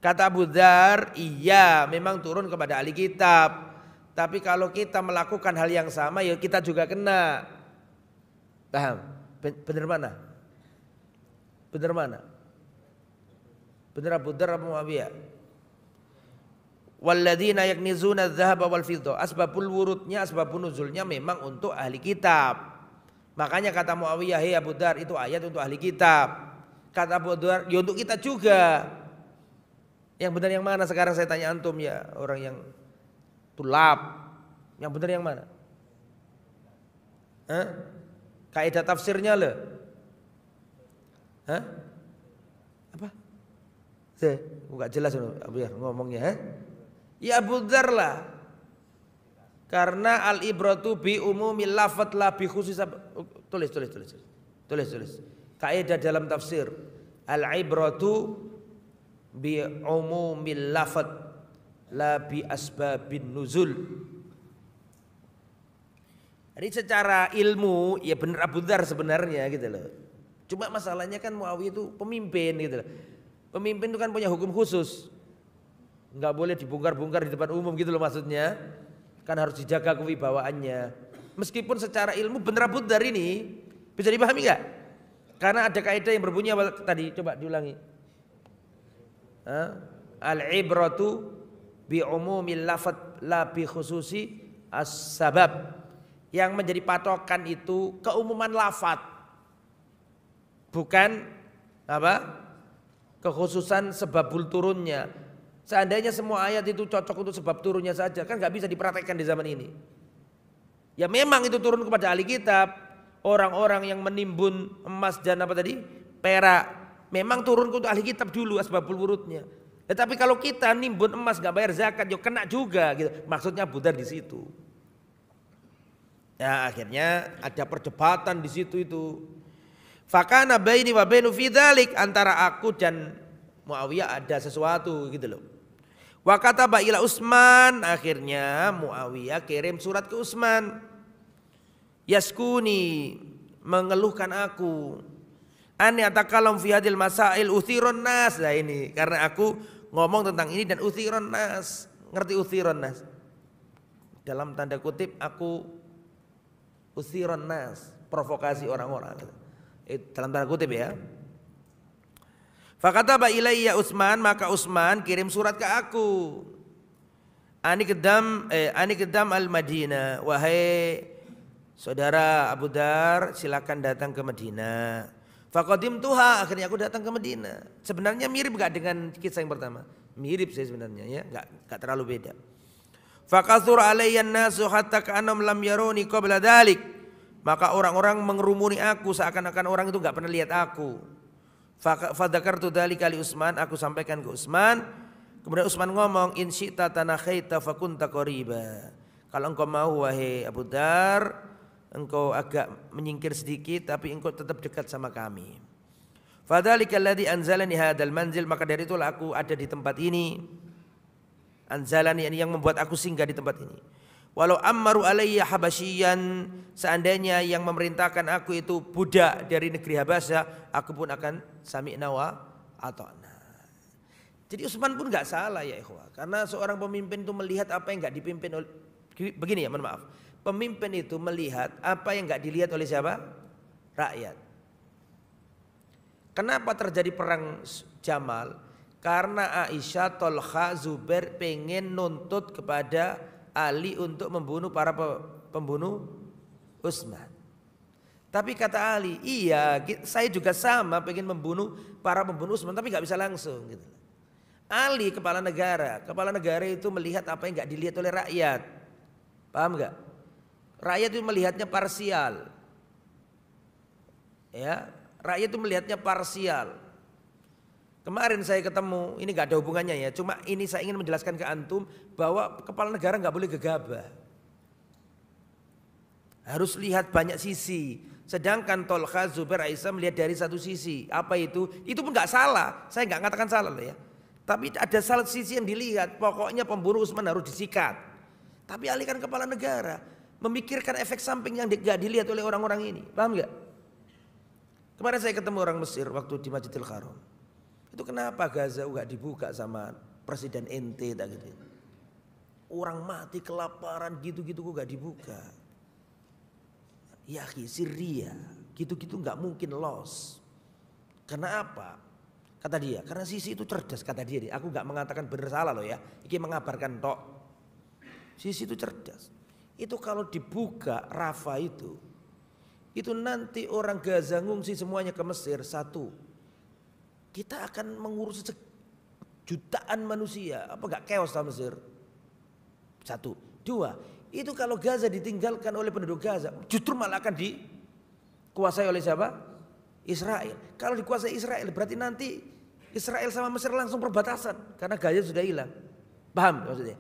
Kata Abu Dzar, iya memang turun kepada ahli kitab. Tapi kalau kita melakukan hal yang sama ya kita juga kena. Paham? Benar mana? Benar mana? Benar Abu Dzar atau Muawiyah? Walladzina yaknizuna adz-dzahaba wal fiddah. Asbabul wurudnya, asbabun nuzulnya memang untuk ahli kitab. Makanya kata Muawiyah, hei Abu Dzar, itu ayat untuk ahli kitab. Kata Abu Dzar, ya untuk kita juga. Yang benar yang mana sekarang saya tanya antum ya, orang yang tulab. Yang benar yang mana? Kaidah tafsirnya loh. Apa? Saya enggak jelas Abu Dzar ngomongnya. Ya Abu Dzar lah. Karena al-ibratu bi umumil lafadz la bi khusus. Tulis. Kaidah dalam tafsir, al-ibratu bi umumil lafadz la bi asbabin nuzul. Jadi secara ilmu ya benar Abu Dzar sebenarnya gitu loh. Cuma masalahnya kan Muawiyah itu pemimpin gitu loh. Pemimpin itu kan punya hukum khusus. Enggak boleh dibongkar-bongkar di depan umum gitu loh maksudnya. Kan harus dijaga kewibawaannya. Meskipun secara ilmu benar Abu Dzar ini bisa dipahami enggak? Karena ada kaidah yang berbunyi apa tadi? Coba diulangi. Al-ibratu bi umumil lafadz la bi khususi as-sabab. Yang menjadi patokan itu keumuman lafadz. Bukan apa? Kekhususan sebabul turunnya. Seandainya semua ayat itu cocok untuk sebab turunnya saja, kan nggak bisa dipraktekkan di zaman ini. Ya memang itu turun kepada ahli kitab, orang-orang yang menimbun emas dan apa tadi, perak, memang turun untuk ahli kitab dulu asbabul wurudnya. Tetapi kalau kita nimbun emas nggak bayar zakat, yo kena juga gitu. Maksudnya Abu Dzar di situ. Ya akhirnya ada perdebatan di situ itu. Fakana baini wa bainu fi dzalik, antara aku dan Muawiyah ada sesuatu gitu loh. Wa kataba ila Utsman, akhirnya Muawiyah kirim surat ke Utsman. Yaskuni, mengeluhkan aku. Ani atakalam fi hadil masail uthiron nas. Nah ini karena aku ngomong tentang ini dan uthiron nas. Ngerti uthiron nas? Dalam tanda kutip aku uthiron nas, provokasi orang-orang. Dalam tanda kutip ya. Fakataba ilayya Utsman, maka Utsman kirim surat ke aku. Ani kedam al-Madinah, wahai saudara Abu Dar, silakan datang ke Madinah. Faqadim tuha, akhirnya aku datang ke Madinah. Sebenarnya mirip gak dengan kisah yang pertama? Mirip sih sebenarnya ya, gak terlalu beda. Fakathur alayyan nasu hatta ka'annam lam yaruni qabla dhalik. Maka orang-orang mengerumuni aku seakan-akan orang itu gak pernah lihat aku. Fadzakartu dzalika li Utsman, aku sampaikan ke Utsman. Kemudian Utsman ngomong, in syi'ta tanakhaita fakunta qariba. Kalau engkau mau wahai Abu Dar, engkau agak menyingkir sedikit tapi engkau tetap dekat sama kami. Fadzalika alladzi anzalani hadzal manzil, maka dari itulah aku ada di tempat ini. Anzalani yang membuat aku singgah di tempat ini. Walau ammaru alayya habasyian, seandainya yang memerintahkan aku itu budak dari negeri Habasyah, aku pun akan sami'na wa ata'na. Jadi Utsman pun enggak salah ya ikhwah, karena seorang pemimpin itu melihat apa yang enggak dipimpin oleh, begini ya, mohon maaf. Pemimpin itu melihat apa yang enggak dilihat oleh siapa? Rakyat. Kenapa terjadi perang Jamal? Karena Aisyah, Tolha, Zubair pengen nuntut kepada Ali untuk membunuh para pembunuh Utsman. Tapi kata Ali, iya saya juga sama pengen membunuh para pembunuh Utsman tapi gak bisa langsung gitu. Ali kepala negara itu melihat apa yang gak dilihat oleh rakyat. Paham gak? Rakyat itu melihatnya parsial. Ya, rakyat itu melihatnya parsial. Kemarin saya ketemu, ini gak ada hubungannya ya, cuma ini saya ingin menjelaskan ke antum bahwa kepala negara gak boleh gegabah. Harus lihat banyak sisi. Sedangkan Tolha, Zubair, Aisyah melihat dari satu sisi. Apa itu? Itu pun gak salah, saya gak mengatakan salah loh ya. Tapi ada salah sisi yang dilihat, pokoknya pembunuh Utsman harus disikat. Tapi Ali kan kepala negara, memikirkan efek samping yang gak dilihat oleh orang-orang ini. Paham gak? Kemarin saya ketemu orang Mesir waktu di Masjidil Haram. Itu kenapa Gaza gak dibuka sama Presiden ente tak gitu. Orang mati kelaparan gitu-gitu kok gak dibuka. Ya Syria gitu-gitu gak mungkin loss. Karena apa? Kata dia, karena Sisi itu cerdas kata dia. Aku gak mengatakan benar salah loh ya. Ini mengabarkan tok. Sisi itu cerdas. Itu kalau dibuka Rafah itu nanti orang Gaza ngungsi semuanya ke Mesir. Satu, kita akan mengurus jutaan manusia, apa gak chaos sama Mesir? Satu. Dua, itu kalau Gaza ditinggalkan oleh penduduk Gaza, justru malah akan dikuasai oleh siapa? Israel. Kalau dikuasai Israel berarti nanti Israel sama Mesir langsung perbatasan karena Gaza sudah hilang. Paham maksudnya?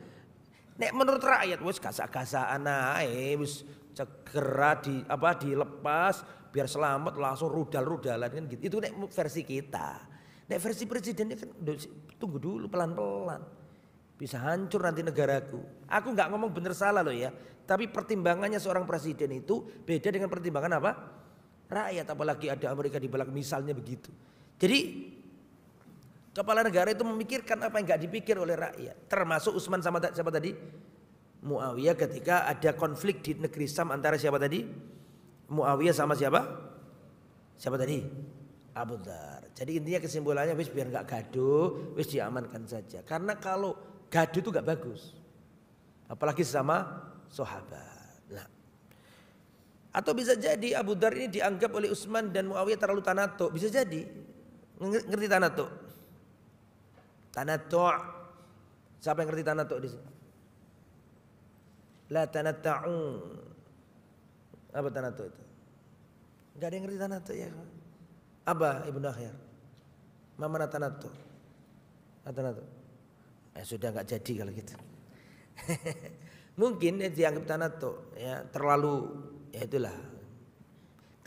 Nek menurut rakyat wis gasak-gasakan ae, wis segera dilepas biar selamat langsung rudal-rudalan kan gitu. Itu nek versi kita. Nek versi presidennya kan tunggu dulu pelan-pelan. Bisa hancur nanti negaraku. Aku nggak ngomong bener salah loh ya. Tapi pertimbangannya seorang presiden itu beda dengan pertimbangan apa? Rakyat, apalagi ada Amerika di belakang misalnya begitu. Jadi kepala negara itu memikirkan apa yang nggak dipikir oleh rakyat. Termasuk Utsman sama siapa tadi? Muawiyah ketika ada konflik di negeri Syam antara siapa tadi? Muawiyah sama siapa? Siapa tadi? Abu Dar. Jadi intinya kesimpulannya wis biar nggak gaduh, wis diamankan saja. Karena kalau gaduh itu nggak bagus, apalagi sama sahabat. Nah, atau bisa jadi Abu Dar ini dianggap oleh Utsman dan Muawiyah terlalu tanato. Bisa jadi. Ngerti tanato? Tanato. Siapa yang ngerti tanato di sini? La tanatta'u. Apa tanato itu? Enggak ada yang ngerti tanato ya. Apa Ibnu Akhyar? Mana tanato? Tanato. Sudah enggak jadi kalau gitu. Mungkin dianggap tanattu, ya terlalu, ya itulah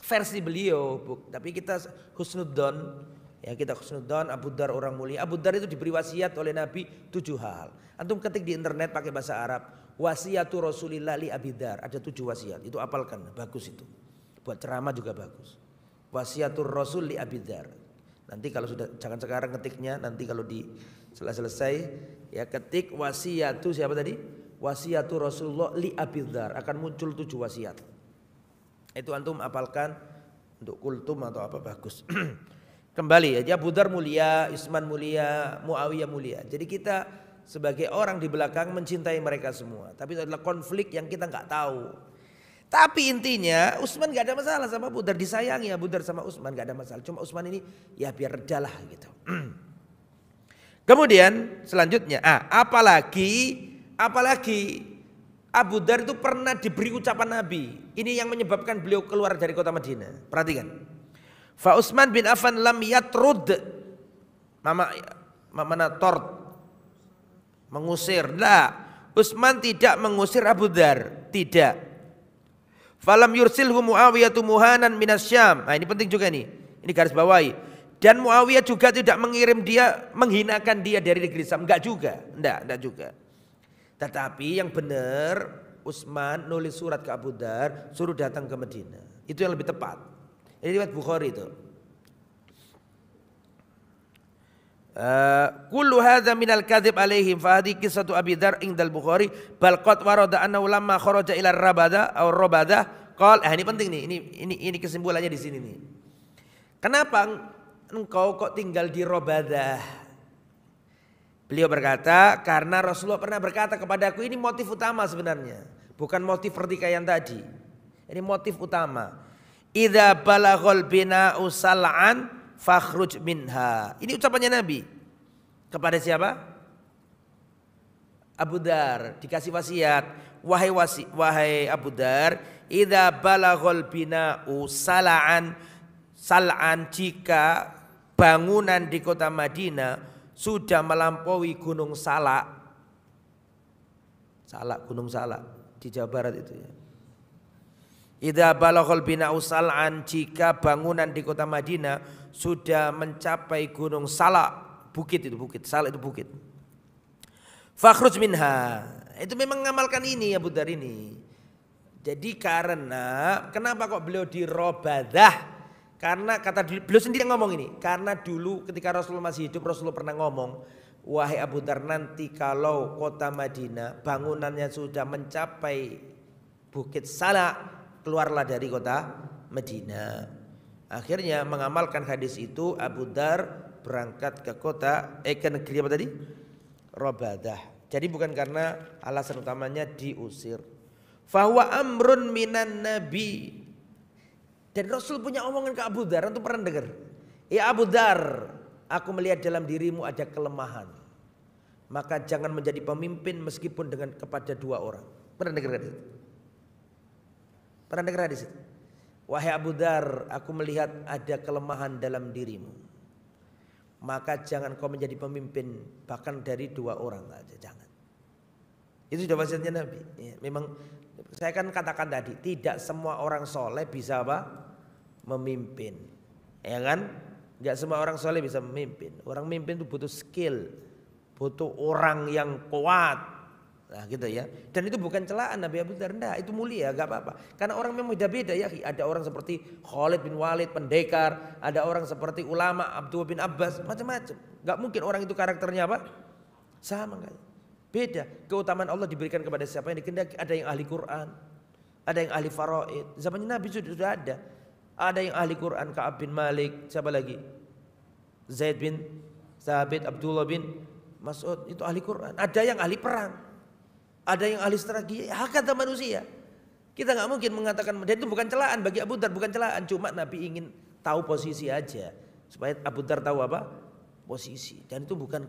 versi beliau, tapi kita husnudzon, ya kita husnudzon. Abu Dar orang mulia. Abu Dar itu diberi wasiat oleh Nabi 7 hal. Antum ketik di internet pakai bahasa Arab, wasiatu Rasulillah li Abi Dar, ada 7 wasiat. Itu apalkan, bagus itu. Buat ceramah juga bagus. Wasiatur Rasul li Abi Dar. Nanti kalau sudah, jangan sekarang ketiknya, nanti kalau di selesai ya ketik wasiatu siapa tadi? Wasiatu Rasulullah li Abi Dar, akan muncul 7 wasiat. Itu antum apalkan untuk kultum atau apa, bagus. Kembali ya, Abu Dar mulia, Utsman mulia, Muawiyah mulia. Jadi kita sebagai orang di belakang mencintai mereka semua. Tapi itu adalah konflik yang kita nggak tahu. Tapi intinya Utsman nggak ada masalah sama Abu Dar, disayangi Abu Dar sama Utsman nggak ada masalah. Cuma Utsman ini ya biar redalah gitu. Kemudian selanjutnya, apalagi Abu Dar itu pernah diberi ucapan Nabi. Ini yang menyebabkan beliau keluar dari kota Madinah. Perhatikan. Fa Utsman bin Affan lam yatrud mana tord mengusir. Lah, Utsman tidak mengusir Abu Dar, tidak. Falam yursilhu Muawiyah muhanan minas Syam. Nah, ini penting juga nih. Ini garis bawahi. Dan Muawiyah juga tidak mengirim dia, menghinakan dia dari negeri Syam, enggak juga. Enggak juga. Tetapi yang benar Utsman nulis surat ke Abu Dar, suruh datang ke Madinah. Itu yang lebih tepat. Ini riwayat Bukhari itu. Kullu hadza minal kadzib alaihim fa hadhihi qissatu Abi Dzar indal Bukhari bal qad warada annahu lamma kharaja ila Rabadah aw Rabadah qala. Ini penting nih, ini kesimpulannya di sini nih. Kenapa engkau kok tinggal di Rabadah? Beliau berkata, karena Rasulullah pernah berkata kepadaku, ini motif utama sebenarnya, bukan motif pertikaian tadi. Ini motif utama. Idza balaghal bina'u sal'an fakhruj minha. Ini ucapannya Nabi kepada siapa? Abu Dar, dikasih wasiat, wahai Abu Dar, idza balaghal bina'u sal'an jika bangunan di kota Madinah sudah melampaui Gunung Salak. Gunung Salak di Jawa Barat itu ya. Idza balaghal bina'u sal'an, jika bangunan di kota Madinah sudah mencapai Gunung Salak, bukit itu bukit, Salak itu bukit. Fakhruj minha. Itu memang mengamalkan ini Abu Dar ini. Jadi karena kenapa kok beliau di Rabadah? Karena kata beliau sendiri yang ngomong ini. Karena dulu ketika Rasulullah masih hidup, Rasulullah pernah ngomong, wahai Abu Dar, nanti kalau kota Madinah bangunannya sudah mencapai Bukit Salak, keluarlah dari kota Madinah. Akhirnya mengamalkan hadis itu, Abu Dar berangkat ke kota ke negeri apa tadi? Rabadah. Jadi bukan karena alasan utamanya diusir. Fahuwa amrun minan nabi. Dan Rasul punya omongan ke Abu Dar, untuk pernah dengar. Ya Abu Dar, aku melihat dalam dirimu ada kelemahan. Maka jangan menjadi pemimpin meskipun dengan kepada 2 orang. Pernah dengar hadis itu? Pernah dengar hadis itu? Wahai Abu Dar, aku melihat ada kelemahan dalam dirimu. Maka jangan kau menjadi pemimpin bahkan dari 2 orang aja, jangan. Itu sudah wasiatnya Nabi. Ya, memang saya kan katakan tadi, tidak semua orang soleh bisa apa? Memimpin, ya kan? Enggak semua orang soleh bisa memimpin. Orang memimpin itu butuh skill, butuh orang yang kuat. Nah gitu ya. Dan itu bukan celaan Nabi Abu Dar, enggak, itu mulia, enggak apa-apa. Karena orang memang beda-beda ya. Ada orang seperti Khalid bin Walid, pendekar. Ada orang seperti ulama, Abdullah bin Abbas, macam-macam. Enggak mungkin orang itu karakternya apa? Sama enggak. Beda. Keutamaan Allah diberikan kepada siapa yang dikehendaki. Ada yang ahli Quran, ada yang ahli faraid. Zamannya Nabi sudah ada. Ada yang ahli Quran, Ka'ab bin Malik, siapa lagi? Zaid bin Thabit, Abdullah bin Mas'ud, itu ahli Quran. Ada yang ahli perang, ada yang ahli strategi, hak kata manusia. Kita nggak mungkin mengatakan, dan itu bukan celaan bagi Abu Dar, bukan celaan. Cuma Nabi ingin tahu posisi aja, supaya Abu Dar tahu apa? Posisi. Dan itu bukan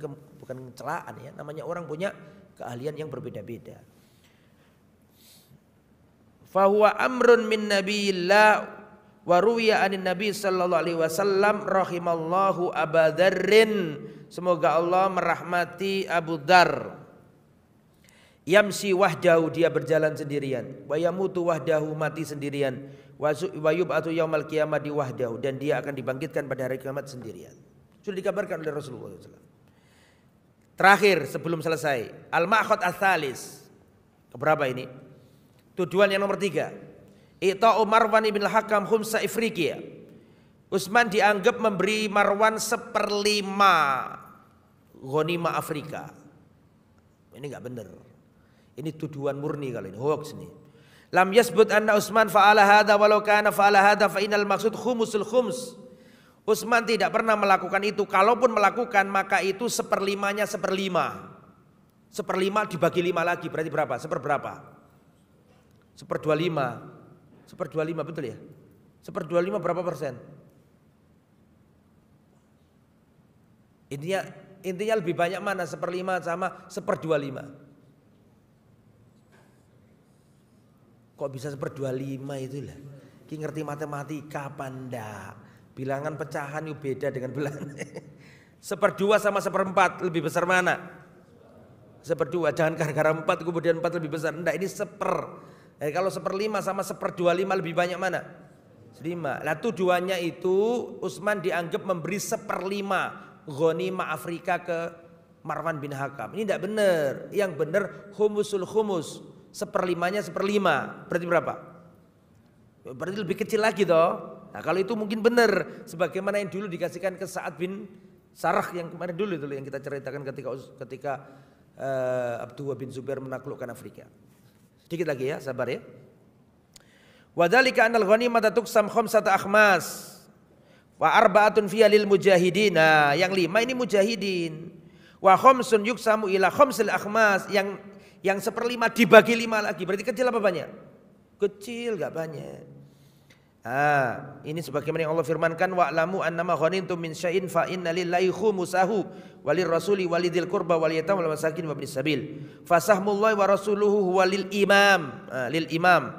celaan ya, namanya orang punya keahlian yang berbeda-beda. Fahuwa amrun min nabiyillah wa ruwiya anin nabi sallallahu alaihi wasallam rahimallahu Abu Dzarrin. Semoga Allah merahmati Abu Dzar. Yamsi wahdahu, dia berjalan sendirian. Wa yamutu wahdahu, mati sendirian. Wa yub'atu yaumal qiyamati wahdahu, dan dia akan dibangkitkan pada hari kiamat sendirian. Sudah dikabarkan oleh Rasulullah SAW. Terakhir sebelum selesai, al-ma'khad ats-tsalis. Keberapa ini? Tuduhan yang nomor 3. I'ta'u Marwan ibn al-Hakam khumsa Ifriqiya. Utsman dianggap memberi Marwan 1/5 ghanimah Afrika. Ini enggak benar. Ini tuduhan murni kalau ini, hoax nih. Lam yasbut anna Utsman fa'ala hadza walau kana fa'ala hadza fa innal maqsud khumusul khums. Utsman tidak pernah melakukan itu. Kalaupun melakukan maka itu 1/5-nya 1/5. 1/5 dibagi 5 lagi berarti berapa? Seperberapa? 1/25. 1/25 betul ya? 1/25 berapa persen? Intinya lebih banyak mana? 1/5 sama 1/25. Kok bisa 1/25 itulah? Ki ngerti matematika apa ndak? Bilangan pecahan itu beda dengan bilangan. 1/2 sama 1/4 lebih besar mana? 1/2. Jangan gara-gara 4 kemudian 4 lebih besar. Enggak, ini 1/4. Kalau 1/5 sama 1/25 lebih banyak mana? 5. Lah tujuannya itu Utsman dianggap memberi 1/5 ghanimah Afrika ke Marwan bin Hakam. Ini tidak benar. Yang benar khumusul khumus. 1/5-nya 1/5. Berarti berapa? Berarti lebih kecil lagi toh. Nah kalau itu mungkin benar. Sebagaimana yang dulu dikasihkan ke Sa'ad bin Sarah yang kemarin dulu itu yang kita ceritakan ketika Abdullah bin Zubair menaklukkan Afrika. Sedikit lagi ya, sabar ya. Wadzalika annal ghanimata tuqsam khamsata akhmas wa arba'atun fiha lil mujahidin. Nah, yang 5 ini mujahidin. Wa khamsun yuqsamu ila khamsil akhmas, yang 1/5 dibagi 5 lagi. Berarti kecil apa banyak? Kecil, enggak banyak. Ini sebagaimana yang Allah firmankan, wa'lamu annama ghanimtum min syai'in fa inna lillahi khumusahu walir rasuli walidil qurba wal yatama wal masakin wa ibnis sabil. Fasahmullahi wa rasuluhu walil imam, lil imam.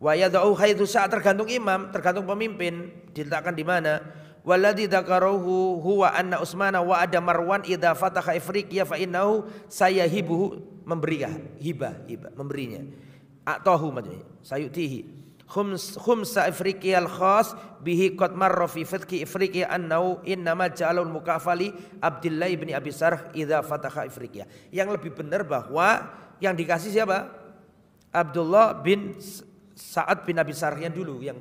Wa yad'u haitsu sya'a, tergantung imam, tergantung pemimpin diletakkan di mana. Walladzi dzakarahu huwa anna Utsmana wa ada Marwan idza fataha Ifriqiya fa innahu sayahibuhu, memberikan hibah memberinya. Atahu maksudnya sayutihi khumsa Ifriqiya al-khas bihi qad marra fi fatki Ifriqiya annahu innama ja'alul mukafali Abdullah bin Abi Sarh idza fataha Ifriqiya. Yang lebih benar bahwa yang dikasih siapa? Abdullah bin Sa'ad bin Abi Sarh yang dulu yang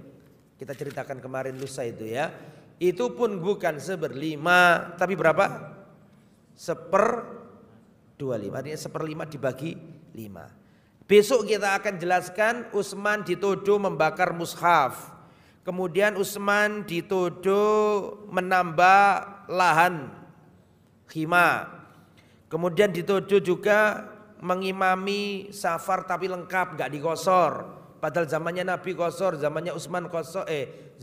kita ceritakan kemarin lusa itu ya. Itu pun bukan 1/5 tapi berapa? 1/25. Artinya 1/5 dibagi 5. Besok kita akan jelaskan Utsman dituduh membakar mushaf. Kemudian Utsman dituduh menambah lahan khima. Kemudian dituduh juga mengimami safar tapi lengkap, enggak digosor. Padahal zamannya Nabi kosor, zamannya Utsman kosor,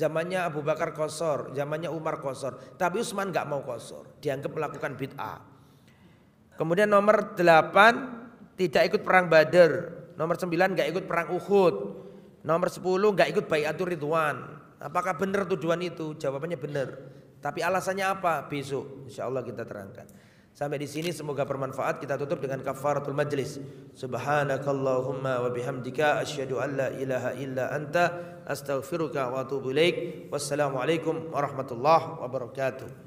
zamannya Abu Bakar kosor, zamannya Umar kosor. Tapi Utsman enggak mau kosor, dianggap melakukan bid'ah. Kemudian nomor 8 tidak ikut perang Badar. Nomor 9 enggak ikut perang Uhud. Nomor 10 enggak ikut Bai'atur Ridwan. Apakah benar tuduhan itu? Jawabannya benar. Tapi alasannya apa? Besok insyaallah kita terangkan. Sampai di sini semoga bermanfaat. Kita tutup dengan kafaratul majlis. Subhanakallahumma wa bihamdika asyhadu an la ilaha illa anta astaghfiruka wa atubu ilaik. Wassalamualaikum warahmatullahi wabarakatuh.